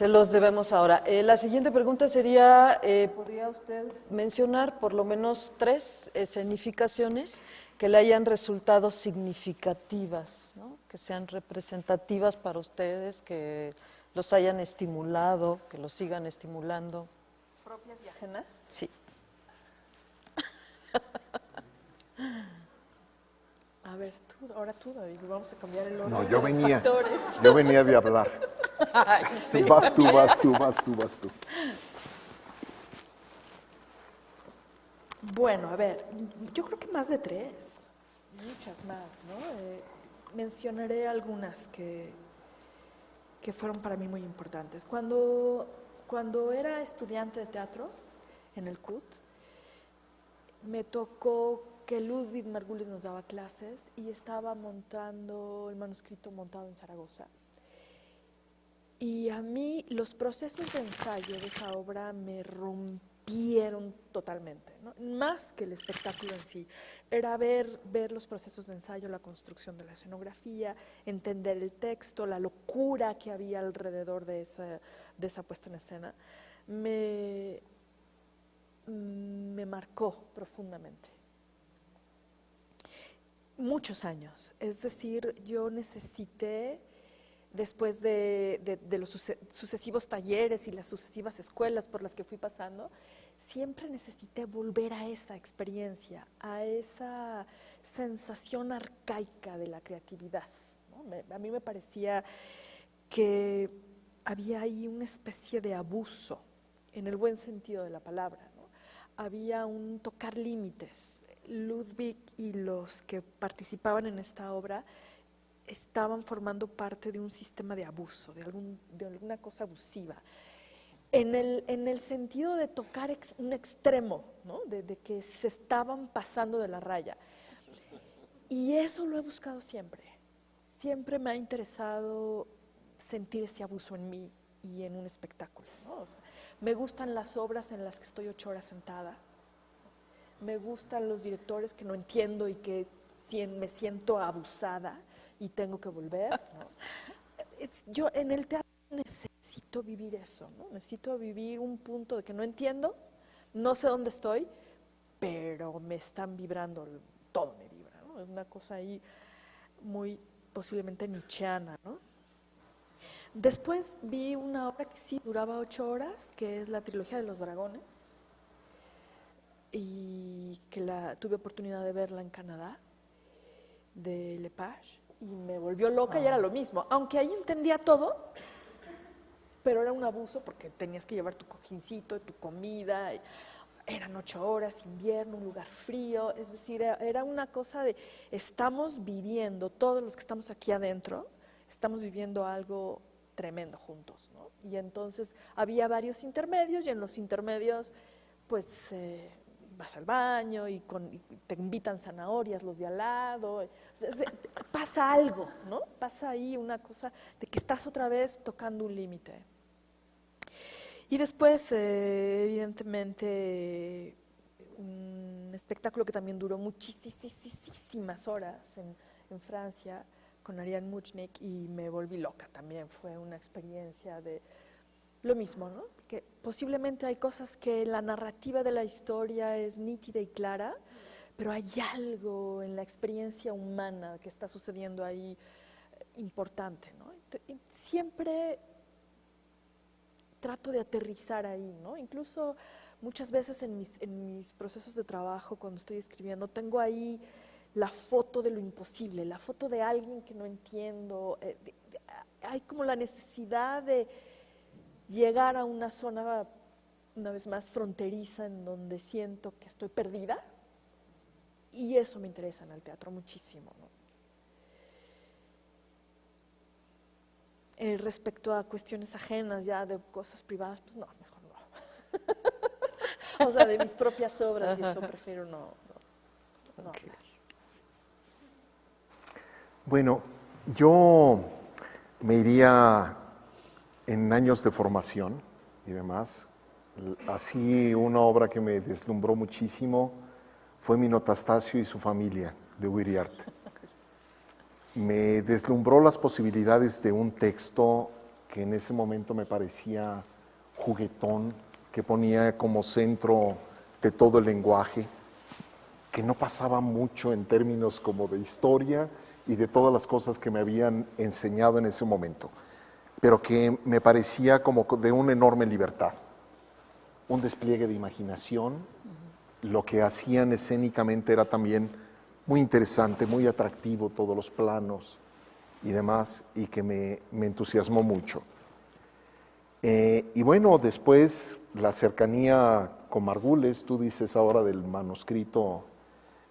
los debemos ahora. La siguiente pregunta sería, ¿podría usted mencionar por lo menos 3 escenificaciones que le hayan resultado significativas, ¿no? Que sean representativas para ustedes, que los hayan estimulado, que los sigan estimulando? ¿Propias y ajenas? Sí. A ver, ahora tú, David, vamos a cambiar el orden No, de yo los venía, factores. yo venía de hablar. Vas tú. Bueno, a ver, yo creo que más de 3, muchas más, ¿no? Mencionaré algunas que que fueron para mí muy importantes. Cuando era estudiante de teatro en el CUT, me tocó que Ludwig Margulis nos daba clases y estaba montando el manuscrito montado en Zaragoza. Y a mí los procesos de ensayo de esa obra me rompieron totalmente, ¿no? Más que el espectáculo en sí. Era ver los procesos de ensayo, la construcción de la escenografía, entender el texto, la locura que había alrededor de esa puesta en escena. Me marcó profundamente. Muchos años. Es decir, yo necesité, después de los sucesivos talleres y las sucesivas escuelas por las que fui pasando, siempre necesité volver a esa experiencia, a esa sensación arcaica de la creatividad, ¿no? A mí me parecía que había ahí una especie de abuso, en el buen sentido de la palabra, ¿no? Había un tocar límites. Ludwig y los que participaban en esta obra estaban formando parte de un sistema de abuso, de alguna cosa abusiva, en el sentido de tocar un extremo, ¿no? de que se estaban pasando de la raya. Y eso lo he buscado siempre. Siempre me ha interesado sentir ese abuso en mí y en un espectáculo, ¿no? O sea, me gustan las obras en las que estoy 8 horas sentada. Me gustan los directores que no entiendo y que me siento abusada y tengo que volver, ¿no? Yo en el teatro necesito vivir eso, ¿no? Necesito vivir un punto de que no entiendo, no sé dónde estoy, pero me están vibrando, todo me vibra, ¿no? Es una cosa ahí muy posiblemente nietzscheana, ¿no? Después vi una obra que sí duraba 8 horas, que es la trilogía de los dragones, y que tuve oportunidad de verla en Canadá, de Lepage, y me volvió loca y era lo mismo. Aunque ahí entendía todo, pero era un abuso porque tenías que llevar tu cojincito, tu comida, eran 8 horas, invierno, un lugar frío, es decir, era una cosa de estamos viviendo, todos los que estamos aquí adentro, estamos viviendo algo tremendo juntos, ¿no? Y entonces había varios intermedios y en los intermedios, pues vas al baño y te invitan zanahorias los de al lado, pasa algo, ¿no? Pasa ahí una cosa de que estás otra vez tocando un límite. Y después, evidentemente, un espectáculo que también duró muchísimas horas en Francia, con Ariane Muchnik, y me volví loca también. Fue una experiencia de lo mismo, ¿no? Que posiblemente hay cosas que la narrativa de la historia es nítida y clara, pero hay algo en la experiencia humana que está sucediendo ahí importante, ¿no? Siempre trato de aterrizar ahí, ¿no? Incluso muchas veces en mis procesos de trabajo, cuando estoy escribiendo, tengo ahí la foto de lo imposible, la foto de alguien que no entiendo. Hay como la necesidad de llegar a una zona, una vez más, fronteriza, en donde siento que estoy perdida, y eso me interesa en el teatro muchísimo, ¿no? Respecto a cuestiones ajenas, ya de cosas privadas, pues no, mejor no. O sea, de mis propias obras, y eso prefiero no Okay. Bueno, yo me iría en años de formación y demás. Así, una obra que me deslumbró muchísimo fue Minotastasio y su familia, de Wiriart. Me deslumbró las posibilidades de un texto que en ese momento me parecía juguetón, que ponía como centro de todo el lenguaje, que no pasaba mucho en términos como de historia y de todas las cosas que me habían enseñado en ese momento, pero que me parecía como de una enorme libertad, un despliegue de imaginación. Lo que hacían escénicamente era también muy interesante, muy atractivo, todos los planos y demás, y que me entusiasmó mucho. Y bueno, después la cercanía con Margules, tú dices ahora del manuscrito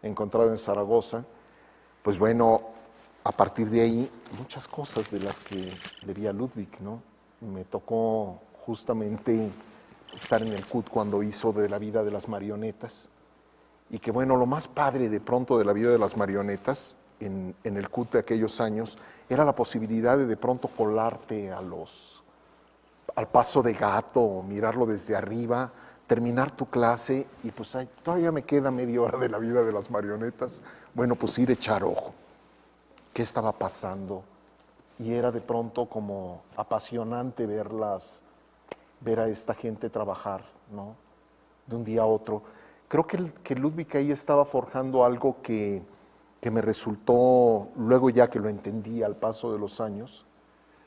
encontrado en Zaragoza, pues bueno, a partir de ahí, muchas cosas de las que le vi a Ludwig, ¿no? Me tocó justamente estar en el CUT cuando hizo de la vida de las marionetas. Y que bueno, lo más padre de pronto de la vida de las marionetas en el CUT de aquellos años era la posibilidad de pronto colarte al paso de gato, mirarlo desde arriba, terminar tu clase y pues ay, todavía me queda media hora de la vida de las marionetas. Bueno, pues ir a echar ojo. ¿Qué estaba pasando? Y era de pronto como apasionante ver a esta gente trabajar, ¿no? De un día a otro. Creo que Ludwig ahí estaba forjando algo que me resultó, luego ya que lo entendí al paso de los años,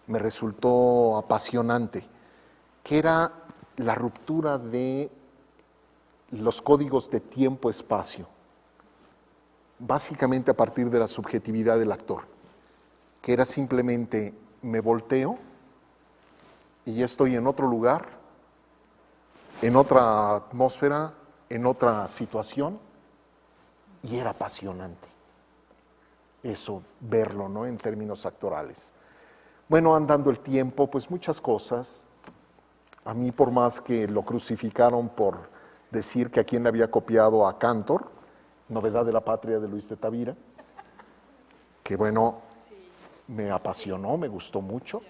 me resultó apasionante, que era la ruptura de los códigos de tiempo-espacio, básicamente a partir de la subjetividad del actor, que era simplemente me volteo y ya estoy en otro lugar, en otra atmósfera, en otra situación, y era apasionante eso, verlo, ¿no? En términos actorales. Bueno, andando el tiempo, pues muchas cosas. A mí, por más que lo crucificaron por decir que a quién le había copiado a Cantor, Novedad de la Patria de Luis de Tavira, que bueno, me apasionó, me gustó mucho.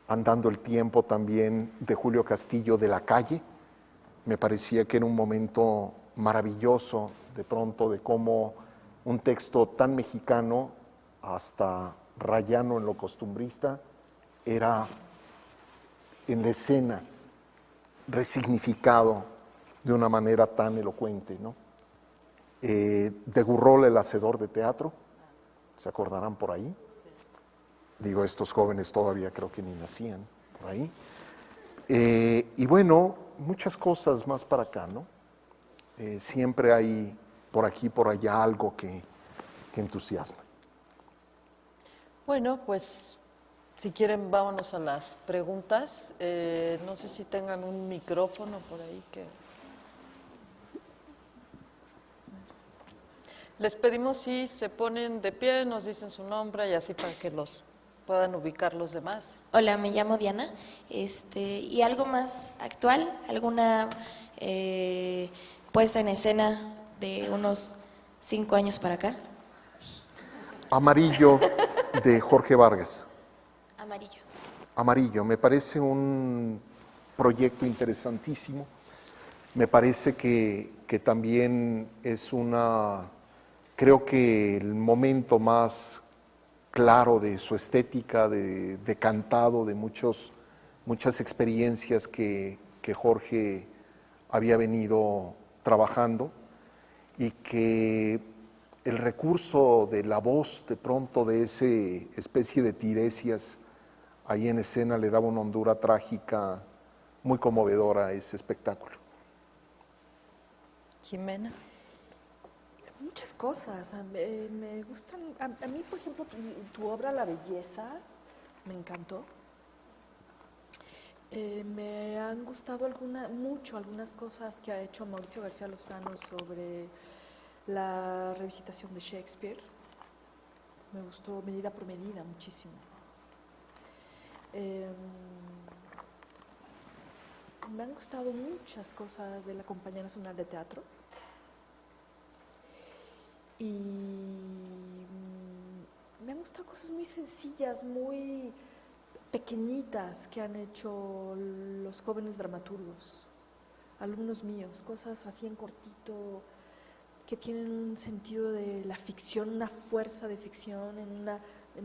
Andando el tiempo también de Julio Castillo de la Calle, me parecía que era un momento maravilloso de pronto de cómo un texto tan mexicano, hasta rayano en lo costumbrista, era en la escena resignificado de una manera tan elocuente, ¿no? De Gurrola, el hacedor de teatro, ¿se acordarán por ahí? Digo, estos jóvenes todavía creo que ni nacían por ahí. Y bueno, muchas cosas más para acá, ¿no? Siempre hay por aquí, por allá algo que entusiasma. Bueno, pues si quieren vámonos a las preguntas. No sé si tengan un micrófono por ahí que... Les pedimos si se ponen de pie, nos dicen su nombre y así para que los puedan ubicar los demás. Hola, me llamo Diana. ¿Y algo más actual? ¿Alguna puesta en escena de unos 5 años para acá? Amarillo, de Jorge Vargas. Amarillo. Amarillo, me parece un proyecto interesantísimo. Me parece que también es creo que el momento más claro de su estética, de cantado, de muchas experiencias que Jorge había venido trabajando y que el recurso de la voz de pronto de ese especie de tiresias ahí en escena le daba una hondura trágica muy conmovedora a ese espectáculo. Jimena. Muchas cosas. Me gustan. A mí, por ejemplo, tu obra La Belleza me encantó. Me han gustado algunas cosas que ha hecho Mauricio García Lozano sobre la revisitación de Shakespeare. Me gustó Medida por Medida muchísimo. Me han gustado muchas cosas de la Compañía Nacional de Teatro. Y me han gustado cosas muy sencillas, muy pequeñitas que han hecho los jóvenes dramaturgos, alumnos míos, cosas así en cortito, que tienen un sentido de la ficción, una fuerza de ficción en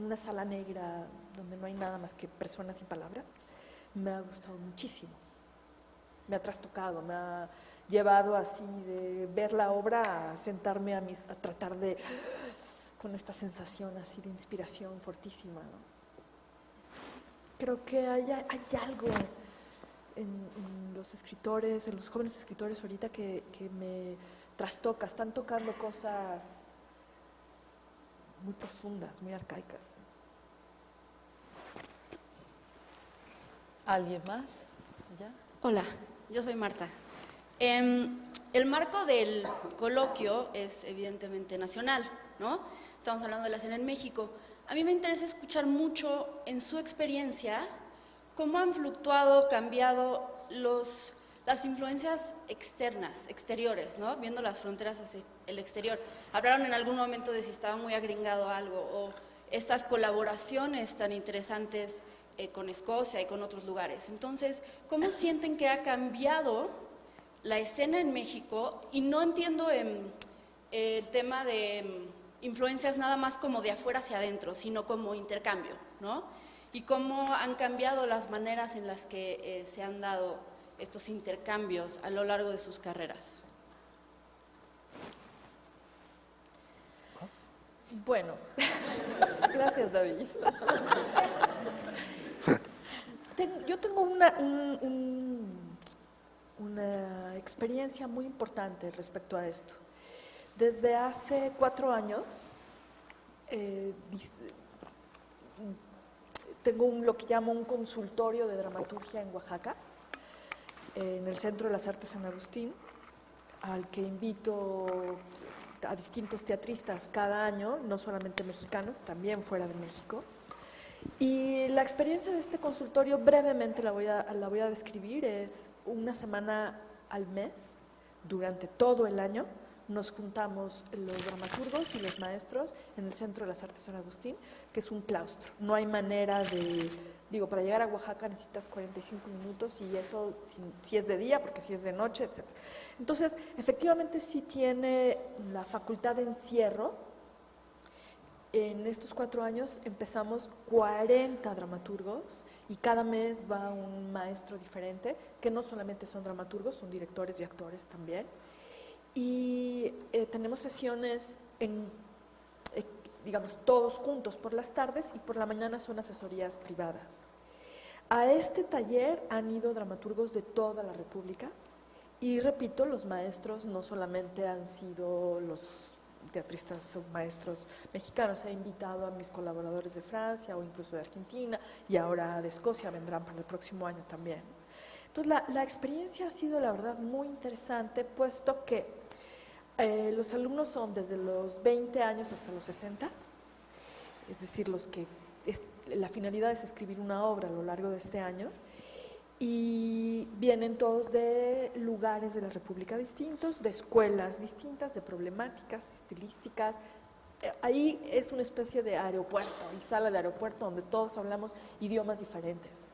una sala negra donde no hay nada más que personas y palabras. Me ha gustado muchísimo, me ha trastocado, me ha llevado así de ver la obra a sentarme a tratar de, con esta sensación así de inspiración fortísima, ¿no? Creo que hay algo en los escritores, en los jóvenes escritores ahorita que me trastoca, están tocando cosas muy profundas, muy arcaicas, ¿no? ¿Alguien más? ¿Ya? Hola, yo soy Marta. el marco del coloquio es evidentemente nacional, ¿no? Estamos hablando de la escena en México. A mí me interesa escuchar mucho en su experiencia cómo han fluctuado, cambiado las influencias externas, exteriores, ¿no? Viendo las fronteras hacia el exterior. Hablaron en algún momento de si estaba muy agringado algo, o estas colaboraciones tan interesantes con Escocia y con otros lugares. Entonces, ¿cómo sienten que ha cambiado la escena en México? Y no entiendo el tema de influencias nada más como de afuera hacia adentro, sino como intercambio, ¿no? Y cómo han cambiado las maneras en las que se han dado estos intercambios a lo largo de sus carreras. Bueno, gracias, David. Yo tengo una experiencia muy importante respecto a esto. Desde hace 4 años tengo lo que llamo un consultorio de dramaturgia en Oaxaca, en el Centro de las Artes San Agustín, al que invito a distintos teatristas cada año, no solamente mexicanos, también fuera de México. Y la experiencia de este consultorio, brevemente la voy a describir, es una semana al mes, durante todo el año, nos juntamos los dramaturgos y los maestros en el Centro de las Artes San Agustín, que es un claustro. No hay manera para llegar a Oaxaca necesitas 45 minutos y eso si es de día, porque si es de noche, etc. Entonces, efectivamente sí tiene la facultad de encierro. En estos 4 años empezamos 40 dramaturgos y cada mes va un maestro diferente, que no solamente son dramaturgos, son directores y actores también. Y tenemos sesiones digamos, todos juntos por las tardes y por la mañana son asesorías privadas. A este taller han ido dramaturgos de toda la República y, repito, los maestros no solamente han sido los teatristas maestros mexicanos, he invitado a mis colaboradores de Francia o incluso de Argentina y ahora de Escocia, vendrán para el próximo año también. Entonces, la experiencia ha sido, la verdad, muy interesante, puesto que los alumnos son desde los 20 años hasta los 60, es decir, la finalidad es escribir una obra a lo largo de este año, y vienen todos de lugares de la República distintos, de escuelas distintas, de problemáticas estilísticas. Ahí es una especie de aeropuerto y sala de aeropuerto donde todos hablamos idiomas diferentes.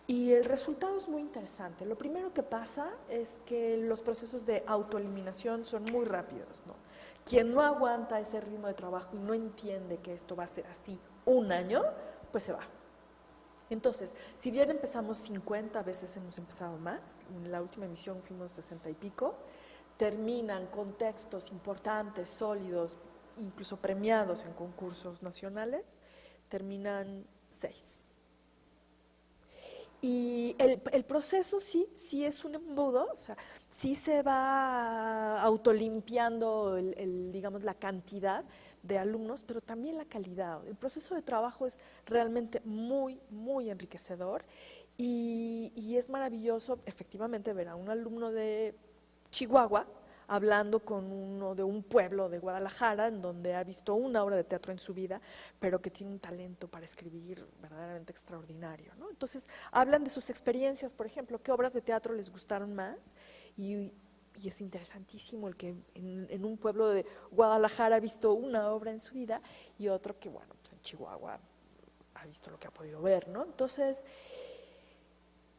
Y el resultado es muy interesante. Lo primero que pasa es que los procesos de autoeliminación son muy rápidos, ¿no? Quien no aguanta ese ritmo de trabajo y no entiende que esto va a ser así un año, pues se va. Entonces, si bien empezamos 50, a veces hemos empezado más, en la última emisión fuimos 60 y pico, terminan con textos importantes, sólidos, incluso premiados en concursos nacionales, terminan 6. Y el proceso sí es un embudo, o sea, sí se va autolimpiando digamos, la cantidad de alumnos, pero también la calidad. El proceso de trabajo es realmente muy, muy enriquecedor y es maravilloso efectivamente ver a un alumno de Chihuahua hablando con uno de un pueblo de Guadalajara, en donde ha visto una obra de teatro en su vida, pero que tiene un talento para escribir verdaderamente extraordinario, ¿no? Entonces, hablan de sus experiencias, por ejemplo, qué obras de teatro les gustaron más, y es interesantísimo el que en un pueblo de Guadalajara ha visto una obra en su vida, y otro que, bueno, pues en Chihuahua ha visto lo que ha podido ver, ¿no? Entonces,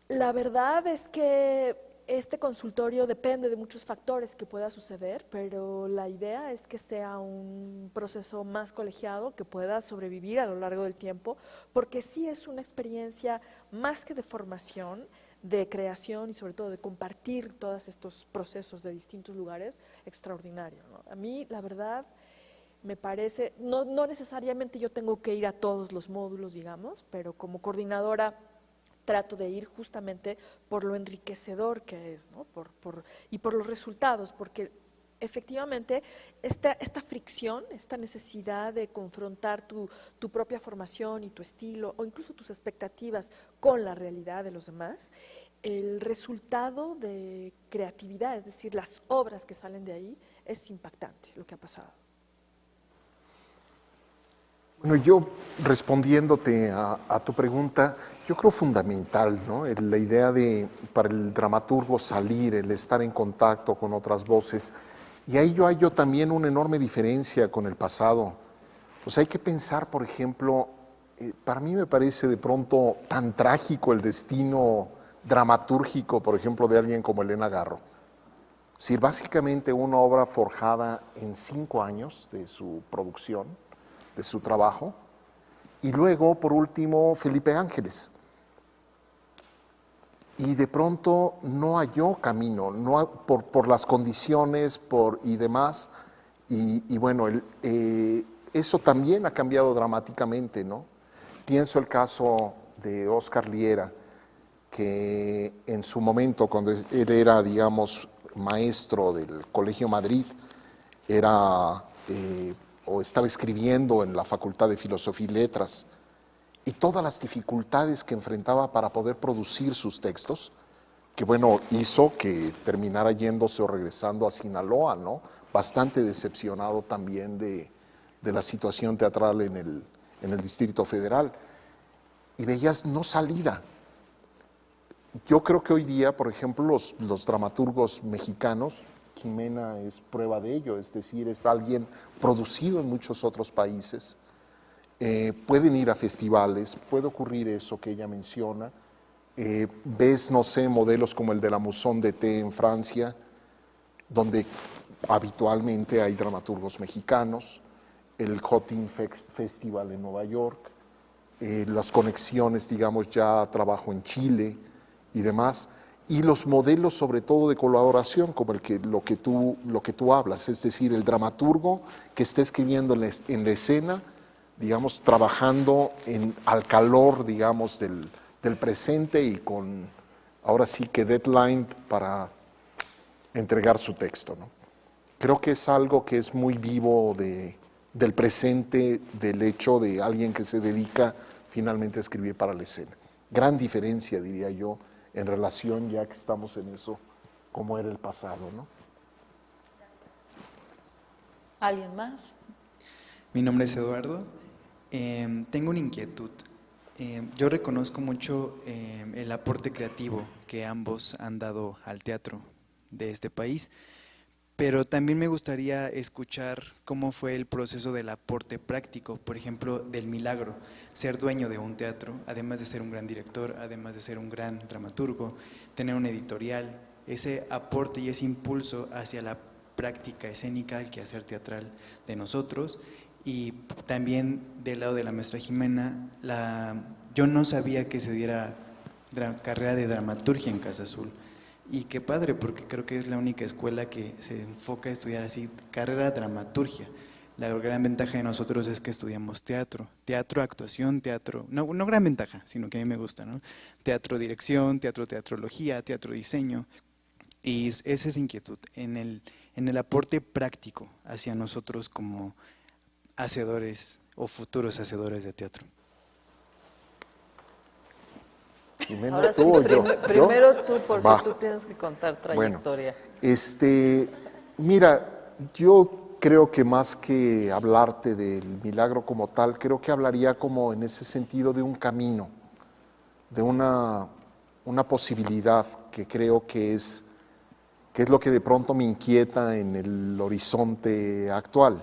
la verdad es que este consultorio depende de muchos factores que pueda suceder, pero la idea es que sea un proceso más colegiado, que pueda sobrevivir a lo largo del tiempo, porque sí es una experiencia más que de formación, de creación y sobre todo de compartir todos estos procesos de distintos lugares, extraordinario, ¿no? A mí, la verdad, me parece, no necesariamente yo tengo que ir a todos los módulos, digamos, pero como coordinadora trato de ir justamente por lo enriquecedor que es, ¿no? Y por los resultados, porque efectivamente esta fricción, esta necesidad de confrontar tu propia formación y tu estilo, o incluso tus expectativas con la realidad de los demás, el resultado de creatividad, es decir, las obras que salen de ahí, es impactante lo que ha pasado. Bueno, yo respondiéndote a tu pregunta, yo creo fundamental, ¿no? La idea de para el dramaturgo salir, el estar en contacto con otras voces. Y ahí yo hallo también una enorme diferencia con el pasado. Pues hay que pensar, por ejemplo, para mí me parece de pronto tan trágico el destino dramatúrgico, por ejemplo, de alguien como Elena Garro. Si básicamente una obra forjada en 5 años de su producción, de su trabajo, y luego, por último, Felipe Ángeles. Y de pronto no halló camino, por las condiciones y demás, y bueno, eso también ha cambiado dramáticamente, ¿no? Pienso el caso de Óscar Liera, que en su momento, cuando él era, digamos, maestro del Colegio Madrid, o estaba escribiendo en la Facultad de Filosofía y Letras, y todas las dificultades que enfrentaba para poder producir sus textos, que bueno, hizo que terminara yéndose o regresando a Sinaloa, ¿no? Bastante decepcionado también de la situación teatral en el Distrito Federal. Y veías no salida. Yo creo que hoy día, por ejemplo, los dramaturgos mexicanos, Jimena es prueba de ello, es decir, es alguien producido en muchos otros países, pueden ir a festivales, puede ocurrir eso que ella menciona, ves, no sé, modelos como el de la Maison d'été en Francia, donde habitualmente hay dramaturgos mexicanos, el Hotting Festival en Nueva York, las conexiones, digamos, ya trabajo en Chile y demás, y los modelos sobre todo de colaboración como lo que tú hablas, es decir, el dramaturgo que está escribiendo en la escena, digamos, trabajando al calor, digamos, del presente y con, ahora sí que deadline para entregar su texto, ¿no? Creo que es algo que es muy vivo del presente, del hecho de alguien que se dedica finalmente a escribir para la escena. Gran diferencia, diría yo, en relación, ya que estamos en eso, como era el pasado, ¿no? ¿Alguien más? Mi nombre es Eduardo. Tengo una inquietud. Yo reconozco mucho el aporte creativo que ambos han dado al teatro de este país, pero también me gustaría escuchar cómo fue el proceso del aporte práctico, por ejemplo, del Milagro, ser dueño de un teatro, además de ser un gran director, además de ser un gran dramaturgo, tener una editorial, ese aporte y ese impulso hacia la práctica escénica, el quehacer teatral de nosotros. Y también del lado de la maestra Jimena, yo no sabía que se diera carrera de dramaturgia en Casa Azul. Y qué padre, porque creo que es la única escuela que se enfoca a estudiar así, carrera de dramaturgia. La gran ventaja de nosotros es que estudiamos teatro, actuación, teatro, no gran ventaja, sino que a mí me gusta, ¿no? Teatro dirección, teatrología, teatro diseño. Y es esa inquietud en el aporte práctico hacia nosotros como hacedores o futuros hacedores de teatro. Jimena, Ahora sí, ¿tú o yo? primero tú, porque Va. tú tienes que contar Bueno, trayectoria. mira, yo creo que más que hablarte del milagro como tal, creo que hablaría como en ese sentido de un camino, de una posibilidad que creo que es lo que de pronto me inquieta en el horizonte actual.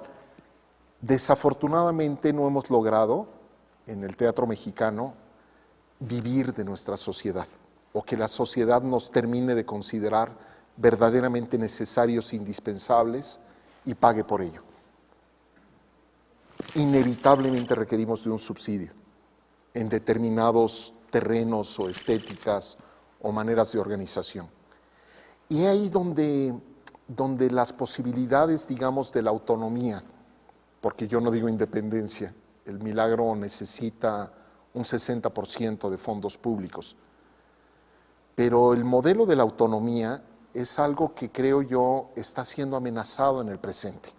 Desafortunadamente no hemos logrado en el teatro mexicano vivir de nuestra sociedad, o que la sociedad nos termine de considerar verdaderamente necesarios, indispensables, y pague por ello. Inevitablemente requerimos de un subsidio en determinados terrenos o estéticas o maneras de organización. Y ahí donde las posibilidades, digamos, de la autonomía, porque yo no digo independencia, el Milagro necesita un 60% de fondos públicos. Pero el modelo de la autonomía es algo que creo yo está siendo amenazado en el presente.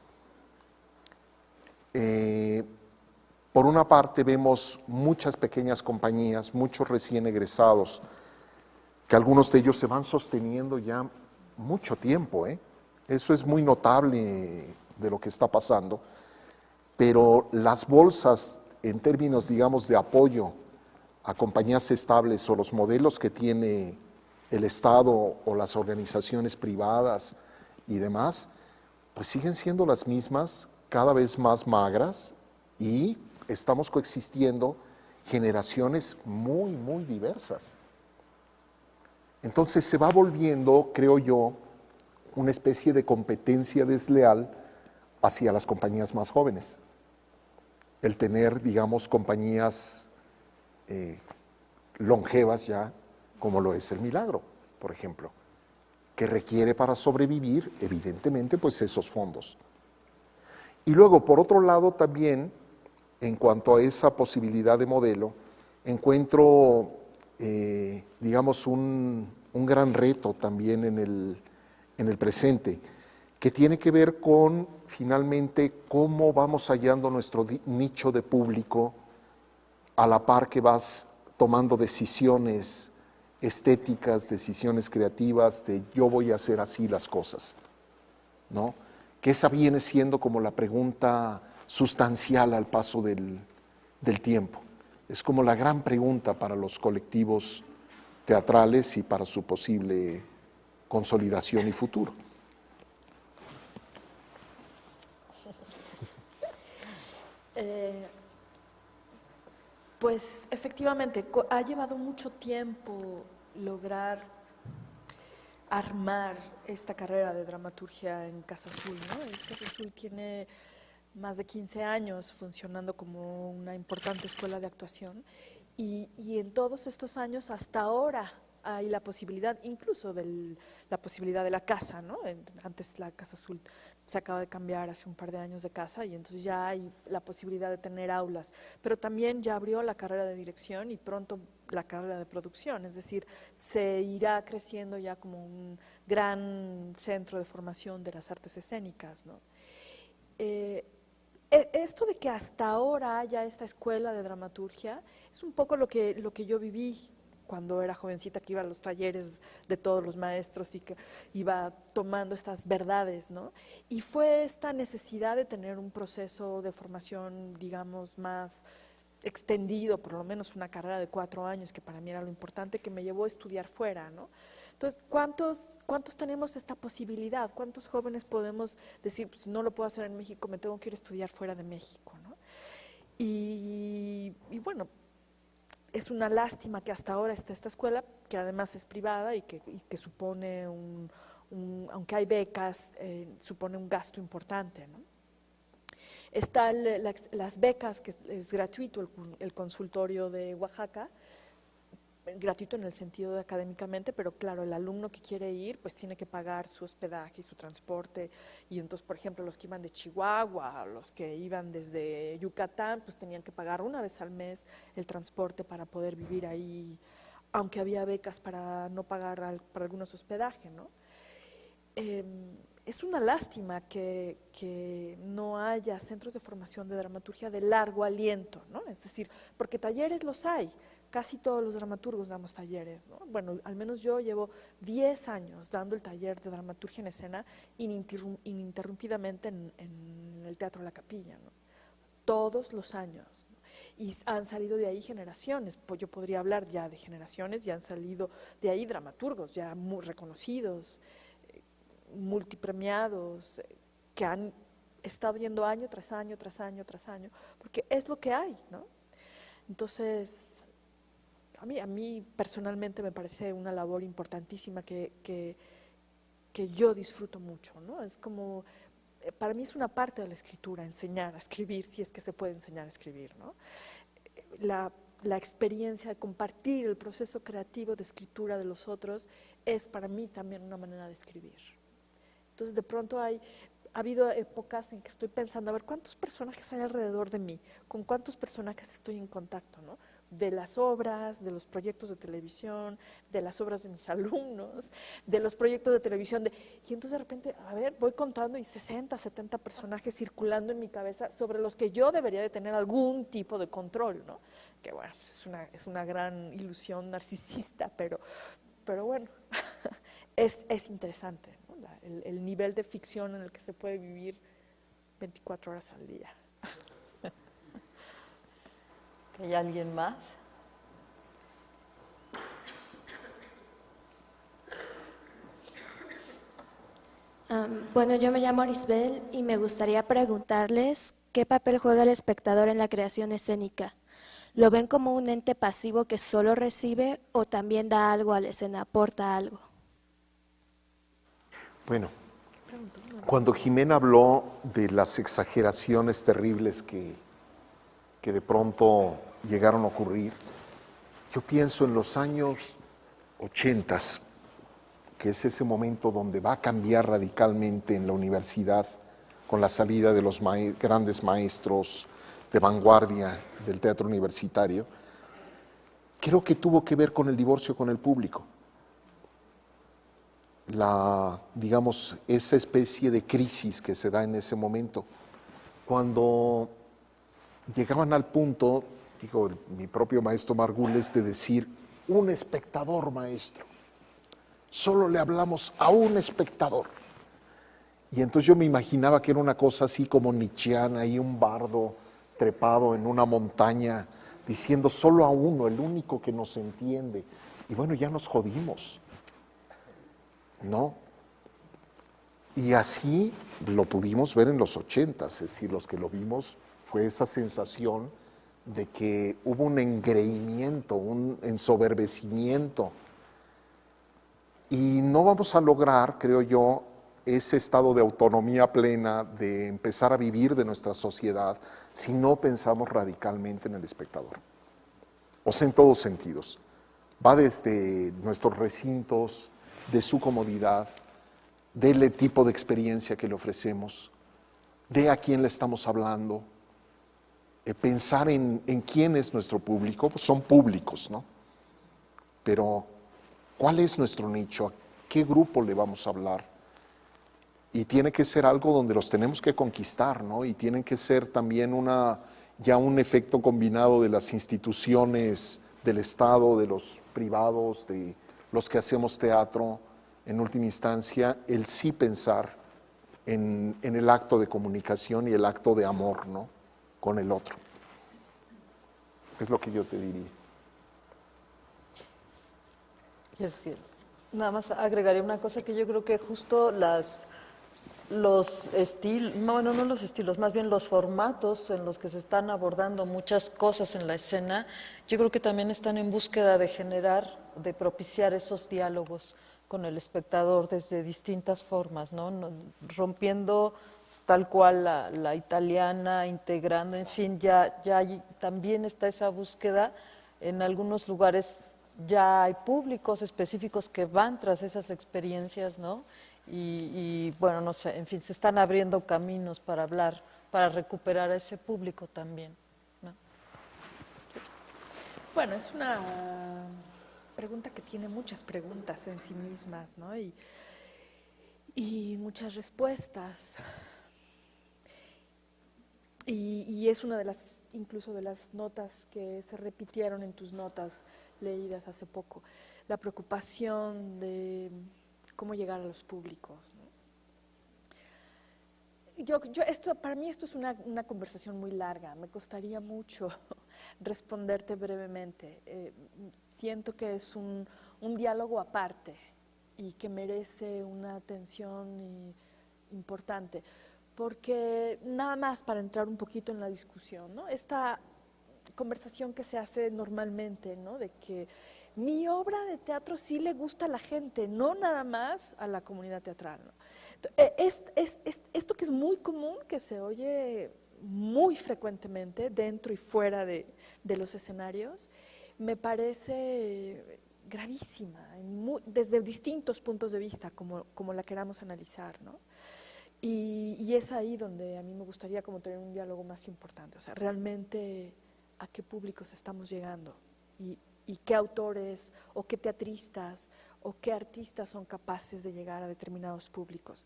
Por una parte vemos muchas pequeñas compañías, muchos recién egresados, que algunos de ellos se van sosteniendo ya mucho tiempo, ¿eh? Eso es muy notable de lo que está pasando, pero las bolsas en términos, digamos, de apoyo a compañías estables o los modelos que tiene el Estado o las organizaciones privadas y demás, pues siguen siendo las mismas, cada vez más magras, y estamos coexistiendo generaciones muy, muy diversas. Entonces se va volviendo, creo yo, una especie de competencia desleal hacia las compañías más jóvenes. El tener, digamos, compañías longevas ya, como lo es el Milagro, por ejemplo, que requiere para sobrevivir, evidentemente, pues esos fondos. Y luego, por otro lado, también, en cuanto a esa posibilidad de modelo, encuentro, digamos, un gran reto también en el presente, que tiene que ver con, finalmente, cómo vamos hallando nuestro nicho de público a la par que vas tomando decisiones estéticas, decisiones creativas, de yo voy a hacer así las cosas, ¿no? Que esa viene siendo como la pregunta sustancial al paso del tiempo. Es como la gran pregunta para los colectivos teatrales y para su posible consolidación y futuro. Pues efectivamente, ha llevado mucho tiempo lograr armar esta carrera de dramaturgia en Casa Azul, ¿no? Casa Azul tiene más de 15 años funcionando como una importante escuela de actuación y en todos estos años hasta ahora hay la posibilidad, incluso la posibilidad de la casa, ¿no? Antes la Casa Azul se acaba de cambiar hace un par de años de casa y entonces ya hay la posibilidad de tener aulas, pero también ya abrió la carrera de dirección y pronto la carrera de producción, es decir, se irá creciendo ya como un gran centro de formación de las artes escénicas, ¿no? Esto de que hasta ahora haya esta escuela de dramaturgia es un poco lo que yo viví cuando era jovencita, que iba a los talleres de todos los maestros y que iba tomando estas verdades, ¿no? Y fue esta necesidad de tener un proceso de formación, digamos, más extendido, por lo menos una carrera de 4 años, que para mí era lo importante, que me llevó a estudiar fuera, ¿no? Entonces, ¿cuántos tenemos esta posibilidad? ¿Cuántos jóvenes podemos decir, pues no lo puedo hacer en México, me tengo que ir a estudiar fuera de México, ¿no? Y bueno, es una lástima que hasta ahora esté esta escuela, que además es privada y que supone aunque hay becas, supone un gasto importante, ¿no? Están las becas, que es gratuito el consultorio de Oaxaca, gratuito en el sentido de académicamente, pero claro, el alumno que quiere ir pues tiene que pagar su hospedaje y su transporte, y entonces, por ejemplo, los que iban de Chihuahua, los que iban desde Yucatán, pues tenían que pagar una vez al mes el transporte para poder vivir ahí, aunque había becas para no pagar para algunos hospedaje, ¿no? Es una lástima que no haya centros de formación de dramaturgia de largo aliento, ¿no? Es decir, porque talleres los hay, casi todos los dramaturgos damos talleres, ¿no? Bueno, al menos yo llevo 10 años dando el taller de dramaturgia en escena ininterrumpidamente en el Teatro La Capilla, ¿no? Todos los años, ¿no? Y han salido de ahí generaciones, pues yo podría hablar ya de generaciones, y han salido de ahí dramaturgos ya muy reconocidos, multipremiados, que han estado yendo año tras año, tras año, tras año, porque es lo que hay, ¿no? Entonces, a mí personalmente me parece una labor importantísima que yo disfruto mucho, ¿no? Es como, para mí es una parte de la escritura, enseñar a escribir, si es que se puede enseñar a escribir, ¿no? La experiencia de compartir el proceso creativo de escritura de los otros es para mí también una manera de escribir. Entonces, de pronto ha habido épocas en que estoy pensando, a ver, ¿cuántos personajes hay alrededor de mí? ¿Con cuántos personajes estoy en contacto, no? De las obras, de los proyectos de televisión, de las obras de mis alumnos, de los proyectos de televisión. Y entonces de repente, a ver, voy contando y 60, 70 personajes circulando en mi cabeza sobre los que yo debería de tener algún tipo de control, ¿no? Que bueno, es una gran ilusión narcisista, pero pero bueno, es interesante, ¿no? El nivel de ficción en el que se puede vivir 24 horas al día. ¿Hay alguien más? Bueno, yo me llamo Arisbel y me gustaría preguntarles qué papel juega el espectador en la creación escénica. ¿Lo ven como un ente pasivo que solo recibe o también da algo a la escena, aporta algo? Bueno, cuando Jimena habló de las exageraciones terribles que de pronto llegaron a ocurrir, yo pienso en los años 80, que es ese momento donde va a cambiar radicalmente en la universidad con la salida de los grandes maestros de vanguardia del teatro universitario. Creo que tuvo que ver con el divorcio con el público. Digamos, esa especie de crisis que se da en ese momento. Cuando llegaban al punto, digo, mi propio maestro Margules, de decir, un espectador, maestro. Solo le hablamos a un espectador. Y entonces yo me imaginaba que era una cosa así como nietzscheana, y un bardo trepado en una montaña, diciendo solo a uno, el único que nos entiende. Y bueno, ya nos jodimos, ¿no? Y así lo pudimos ver en los 80, es decir, los que lo vimos fue esa sensación de que hubo un engreimiento, un ensoberbecimiento. Y no vamos a lograr, creo yo, ese estado de autonomía plena, de empezar a vivir de nuestra sociedad, si no pensamos radicalmente en el espectador. O sea, en todos sentidos. Va desde nuestros recintos, de su comodidad, del tipo de experiencia que le ofrecemos, de a quién le estamos hablando, pensar en quién es nuestro público. Pues son públicos, ¿no? Pero ¿cuál es nuestro nicho? ¿A qué grupo le vamos a hablar? Y tiene que ser algo donde los tenemos que conquistar, ¿no? Y tiene que ser también ya un efecto combinado de las instituciones del Estado, de los privados, de los que hacemos teatro, en última instancia, el sí pensar en el acto de comunicación y el acto de amor, ¿no? Con el otro. Es lo que yo te diría. Y es que nada más agregaría una cosa, que yo creo que justo los estilos, bueno, no los estilos, más bien los formatos en los que se están abordando muchas cosas en la escena, yo creo que también están en búsqueda de generar, de propiciar esos diálogos con el espectador desde distintas formas, ¿no? Rompiendo tal cual la italiana, integrando, en fin, también está esa búsqueda. En algunos lugares ya hay públicos específicos que van tras esas experiencias, ¿no? Y bueno, no sé, en fin, se están abriendo caminos para hablar, para recuperar a ese público también, ¿no? Bueno, es una pregunta que tiene muchas preguntas en sí mismas, ¿no? Y muchas respuestas. Y es una de las, incluso de las notas que se repitieron en tus notas leídas hace poco, la preocupación de cómo llegar a los públicos, ¿no? Para mí esto es una conversación muy larga, me costaría mucho responderte brevemente. Siento que es un diálogo aparte y que merece una atención importante, porque nada más para entrar un poquito en la discusión, ¿no? Esta conversación que se hace normalmente, ¿no? De que mi obra de teatro sí le gusta a la gente, no nada más a la comunidad teatral, ¿no? Esto que es muy común, que se oye muy frecuentemente dentro y fuera de los escenarios, me parece gravísima, desde distintos puntos de vista, como la queramos analizar, ¿no? Y es ahí donde a mí me gustaría como tener un diálogo más importante, o sea, realmente a qué públicos estamos llegando y qué autores o qué teatristas o qué artistas son capaces de llegar a determinados públicos.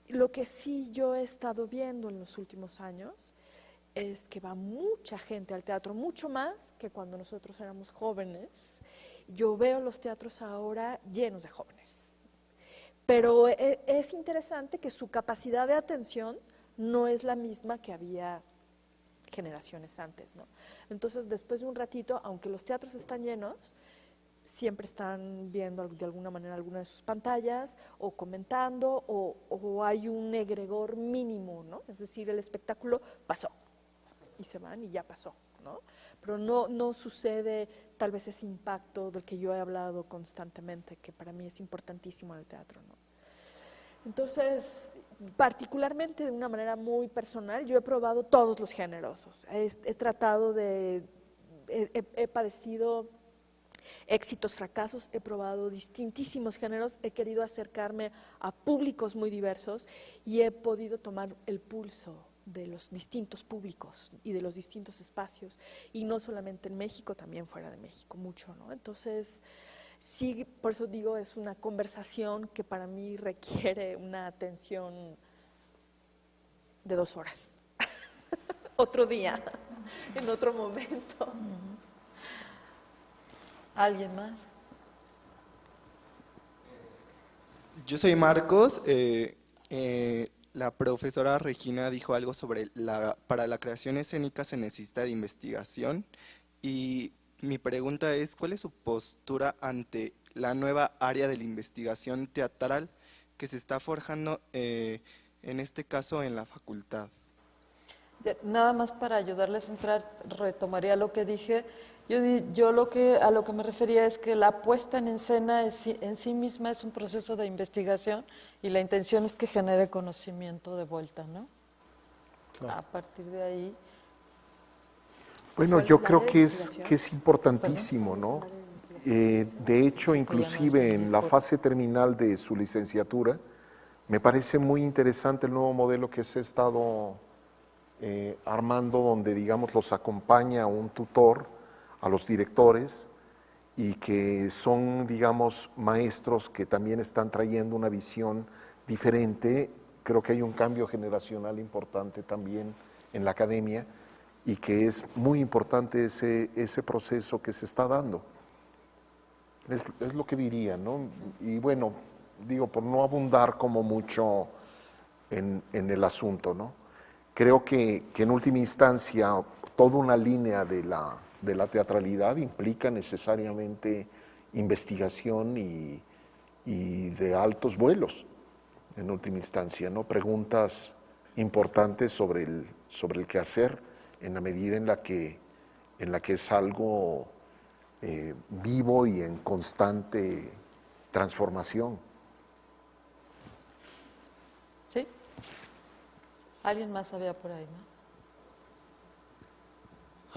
Lo que sí yo he estado viendo en los últimos años es que va mucha gente al teatro, mucho más que cuando nosotros éramos jóvenes, yo veo los teatros ahora llenos de jóvenes. Pero es interesante que su capacidad de atención no es la misma que había generaciones antes, ¿no? Entonces, después de un ratito, aunque los teatros están llenos, siempre están viendo de alguna manera alguna de sus pantallas o comentando o hay un egregor mínimo, ¿no? Es decir, el espectáculo pasó y se van y ya pasó, ¿no? Pero no sucede tal vez ese impacto del que yo he hablado constantemente, que para mí es importantísimo en el teatro, ¿no? Entonces, particularmente de una manera muy personal, yo he probado todos los géneros, o sea, he tratado de, he padecido éxitos, fracasos, he probado distintísimos géneros, he querido acercarme a públicos muy diversos y he podido tomar el pulso de los distintos públicos y de los distintos espacios, y no solamente en México, también fuera de México, mucho, ¿no? Entonces, sí, por eso digo, es una conversación que para mí requiere una atención de 2 horas. Otro día, en otro momento. ¿Alguien más? Yo soy Marcos. La profesora Regina dijo algo sobre para la creación escénica se necesita de investigación, y mi pregunta es, ¿cuál es su postura ante la nueva área de la investigación teatral que se está forjando, en este caso en la facultad? Nada más para ayudarles a entrar, retomaría lo que dije. Yo a lo que me refería es que la puesta en escena en sí misma es un proceso de investigación y la intención es que genere conocimiento de vuelta, ¿no? Claro. A partir de ahí. Bueno, ¿Cuál yo es la creo área de que investigación? es importantísimo, ¿no? De hecho, inclusive en la fase terminal de su licenciatura, me parece muy interesante el nuevo modelo que se ha estado armando, donde, digamos, los acompaña un tutor a los directores y que son, digamos, maestros que también están trayendo una visión diferente. Creo que hay un cambio generacional importante también en la academia y que es muy importante ese proceso que se está dando. Es lo que diría, ¿no? Y bueno, digo, por no abundar como mucho en el asunto, ¿no? Creo que en última instancia toda una línea de la teatralidad implica necesariamente investigación y de altos vuelos, en última instancia, ¿no? Preguntas importantes sobre el quehacer en la medida en la que es algo vivo y en constante transformación. ¿Sí? ¿Alguien más había por ahí, no?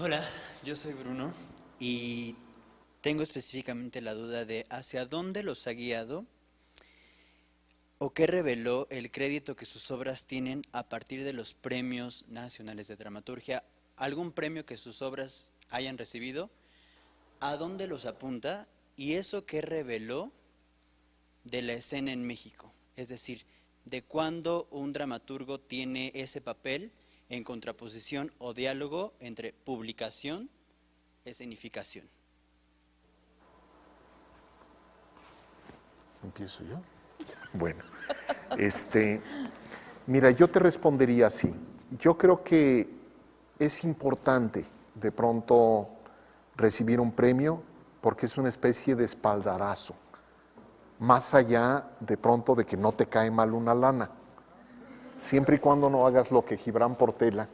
Hola, yo soy Bruno y tengo específicamente la duda de hacia dónde los ha guiado o qué reveló el crédito que sus obras tienen a partir de los premios nacionales de dramaturgia. ¿Algún premio que sus obras hayan recibido? ¿A dónde los apunta? ¿Y eso qué reveló de la escena en México? Es decir, de cuándo un dramaturgo tiene ese papel en contraposición o diálogo entre publicación y escenificación. ¿Empiezo yo? Bueno, mira, yo te respondería así. Yo creo que es importante de pronto recibir un premio porque es una especie de espaldarazo, más allá de pronto de que no te cae mal una lana, siempre y cuando no hagas lo que Gibran Portela,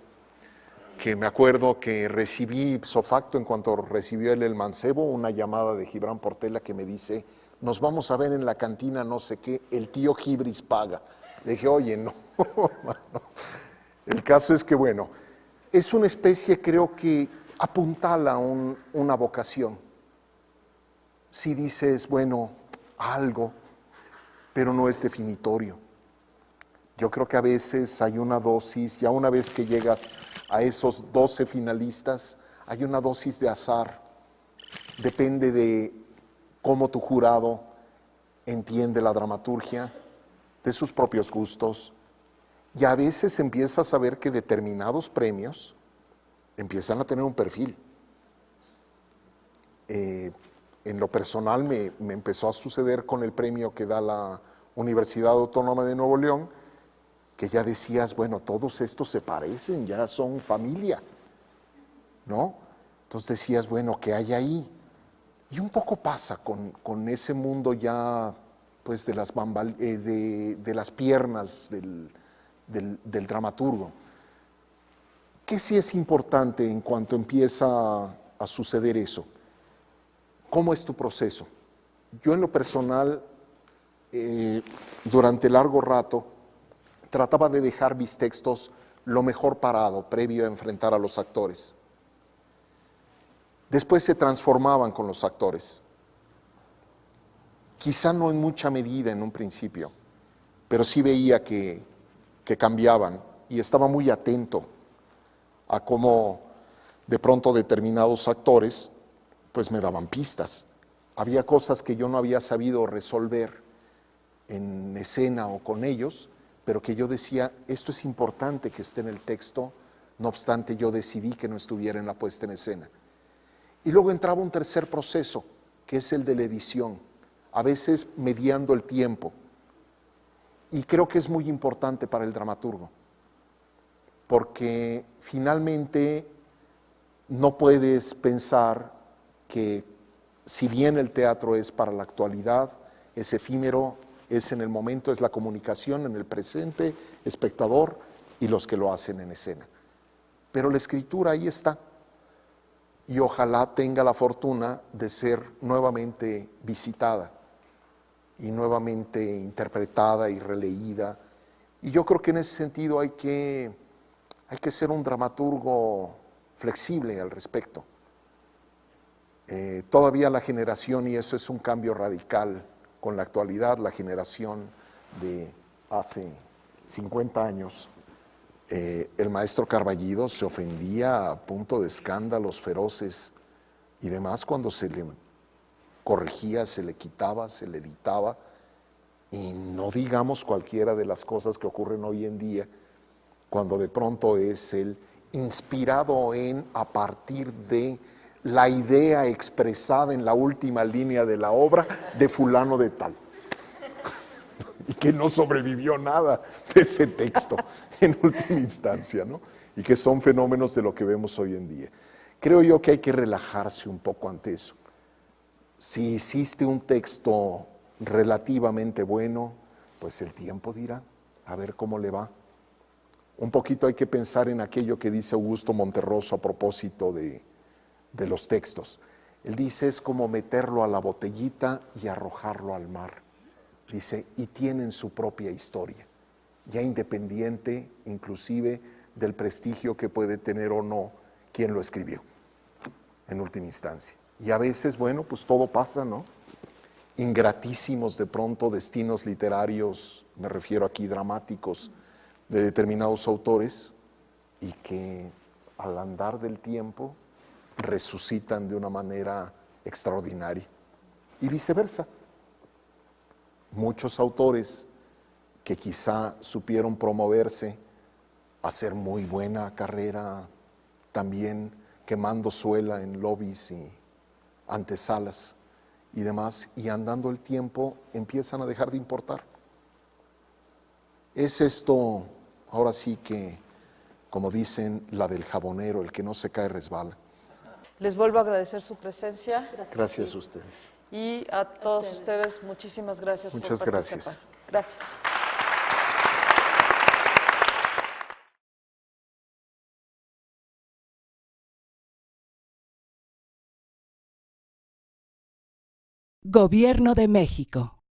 que me acuerdo que recibí ipso facto en cuanto recibió él el mancebo, una llamada de Gibran Portela que me dice, nos vamos a ver en la cantina no sé qué, el tío Gibris paga. Le dije, oye, no, no. El caso es que, bueno, es una especie, creo que apuntala una vocación. Si dices, bueno, algo, pero no es definitorio. Yo creo que a veces hay una dosis, ya una vez que llegas a esos 12 finalistas, hay una dosis de azar. Depende de cómo tu jurado entiende la dramaturgia, de sus propios gustos, y a veces empiezas a ver que determinados premios empiezan a tener un perfil. en lo personal me empezó a suceder con el premio que da la Universidad Autónoma de Nuevo León, que ya decías, bueno, todos estos se parecen, ya son familia, ¿no? Entonces decías, bueno, ¿qué hay ahí? Y un poco pasa con ese mundo ya, pues, de las piernas del dramaturgo. ¿Qué sí es importante en cuanto empieza a suceder eso? ¿Cómo es tu proceso? Yo en lo personal, durante largo rato, trataba de dejar mis textos lo mejor parado, previo a enfrentar a los actores. Después se transformaban con los actores. Quizá no en mucha medida en un principio, pero sí veía que cambiaban y estaba muy atento a cómo de pronto determinados actores pues me daban pistas. Había cosas que yo no había sabido resolver en escena o con ellos, pero que yo decía, esto es importante que esté en el texto, no obstante yo decidí que no estuviera en la puesta en escena. Y luego entraba un tercer proceso, que es el de la edición, a veces mediando el tiempo. Y creo que es muy importante para el dramaturgo, porque finalmente no puedes pensar que si bien el teatro es para la actualidad, es efímero, es en el momento, es la comunicación en el presente, espectador y los que lo hacen en escena. Pero la escritura ahí está y ojalá tenga la fortuna de ser nuevamente visitada y nuevamente interpretada y releída. Y yo creo que en ese sentido hay que ser un dramaturgo flexible al respecto. Todavía la generación, y eso es un cambio radical con la actualidad, la generación de hace 50 años, el maestro Carballido se ofendía a punto de escándalos feroces y demás cuando se le corregía, se le quitaba, se le editaba, y no digamos cualquiera de las cosas que ocurren hoy en día, cuando de pronto es el inspirado en, a partir de la idea expresada en la última línea de la obra de fulano de tal, y que no sobrevivió nada de ese texto en última instancia, ¿no? Y que son fenómenos de lo que vemos hoy en día. Creo yo que hay que relajarse un poco ante eso. Si hiciste un texto relativamente bueno, pues el tiempo dirá, a ver cómo le va. Un poquito hay que pensar en aquello que dice Augusto Monterroso a propósito de los textos. Él dice, es como meterlo a la botellita y arrojarlo al mar. Dice, y tienen su propia historia, ya independiente inclusive del prestigio que puede tener o no quien lo escribió, en última instancia. Y a veces, bueno, pues todo pasa, ¿no? Ingratísimos de pronto destinos literarios, me refiero aquí dramáticos, de determinados autores, y que al andar del tiempo resucitan de una manera extraordinaria. Y viceversa. Muchos autores que quizá supieron promoverse, hacer muy buena carrera, también quemando suela en lobbies y antesalas y demás, y andando el tiempo empiezan a dejar de importar. Es esto, ahora sí que, como dicen, la del jabonero, el que no se cae resbala. Les vuelvo a agradecer su presencia. Gracias a ustedes. Y a todos ustedes, muchísimas gracias Muchas por participar. gracias. Gracias. Gobierno de México.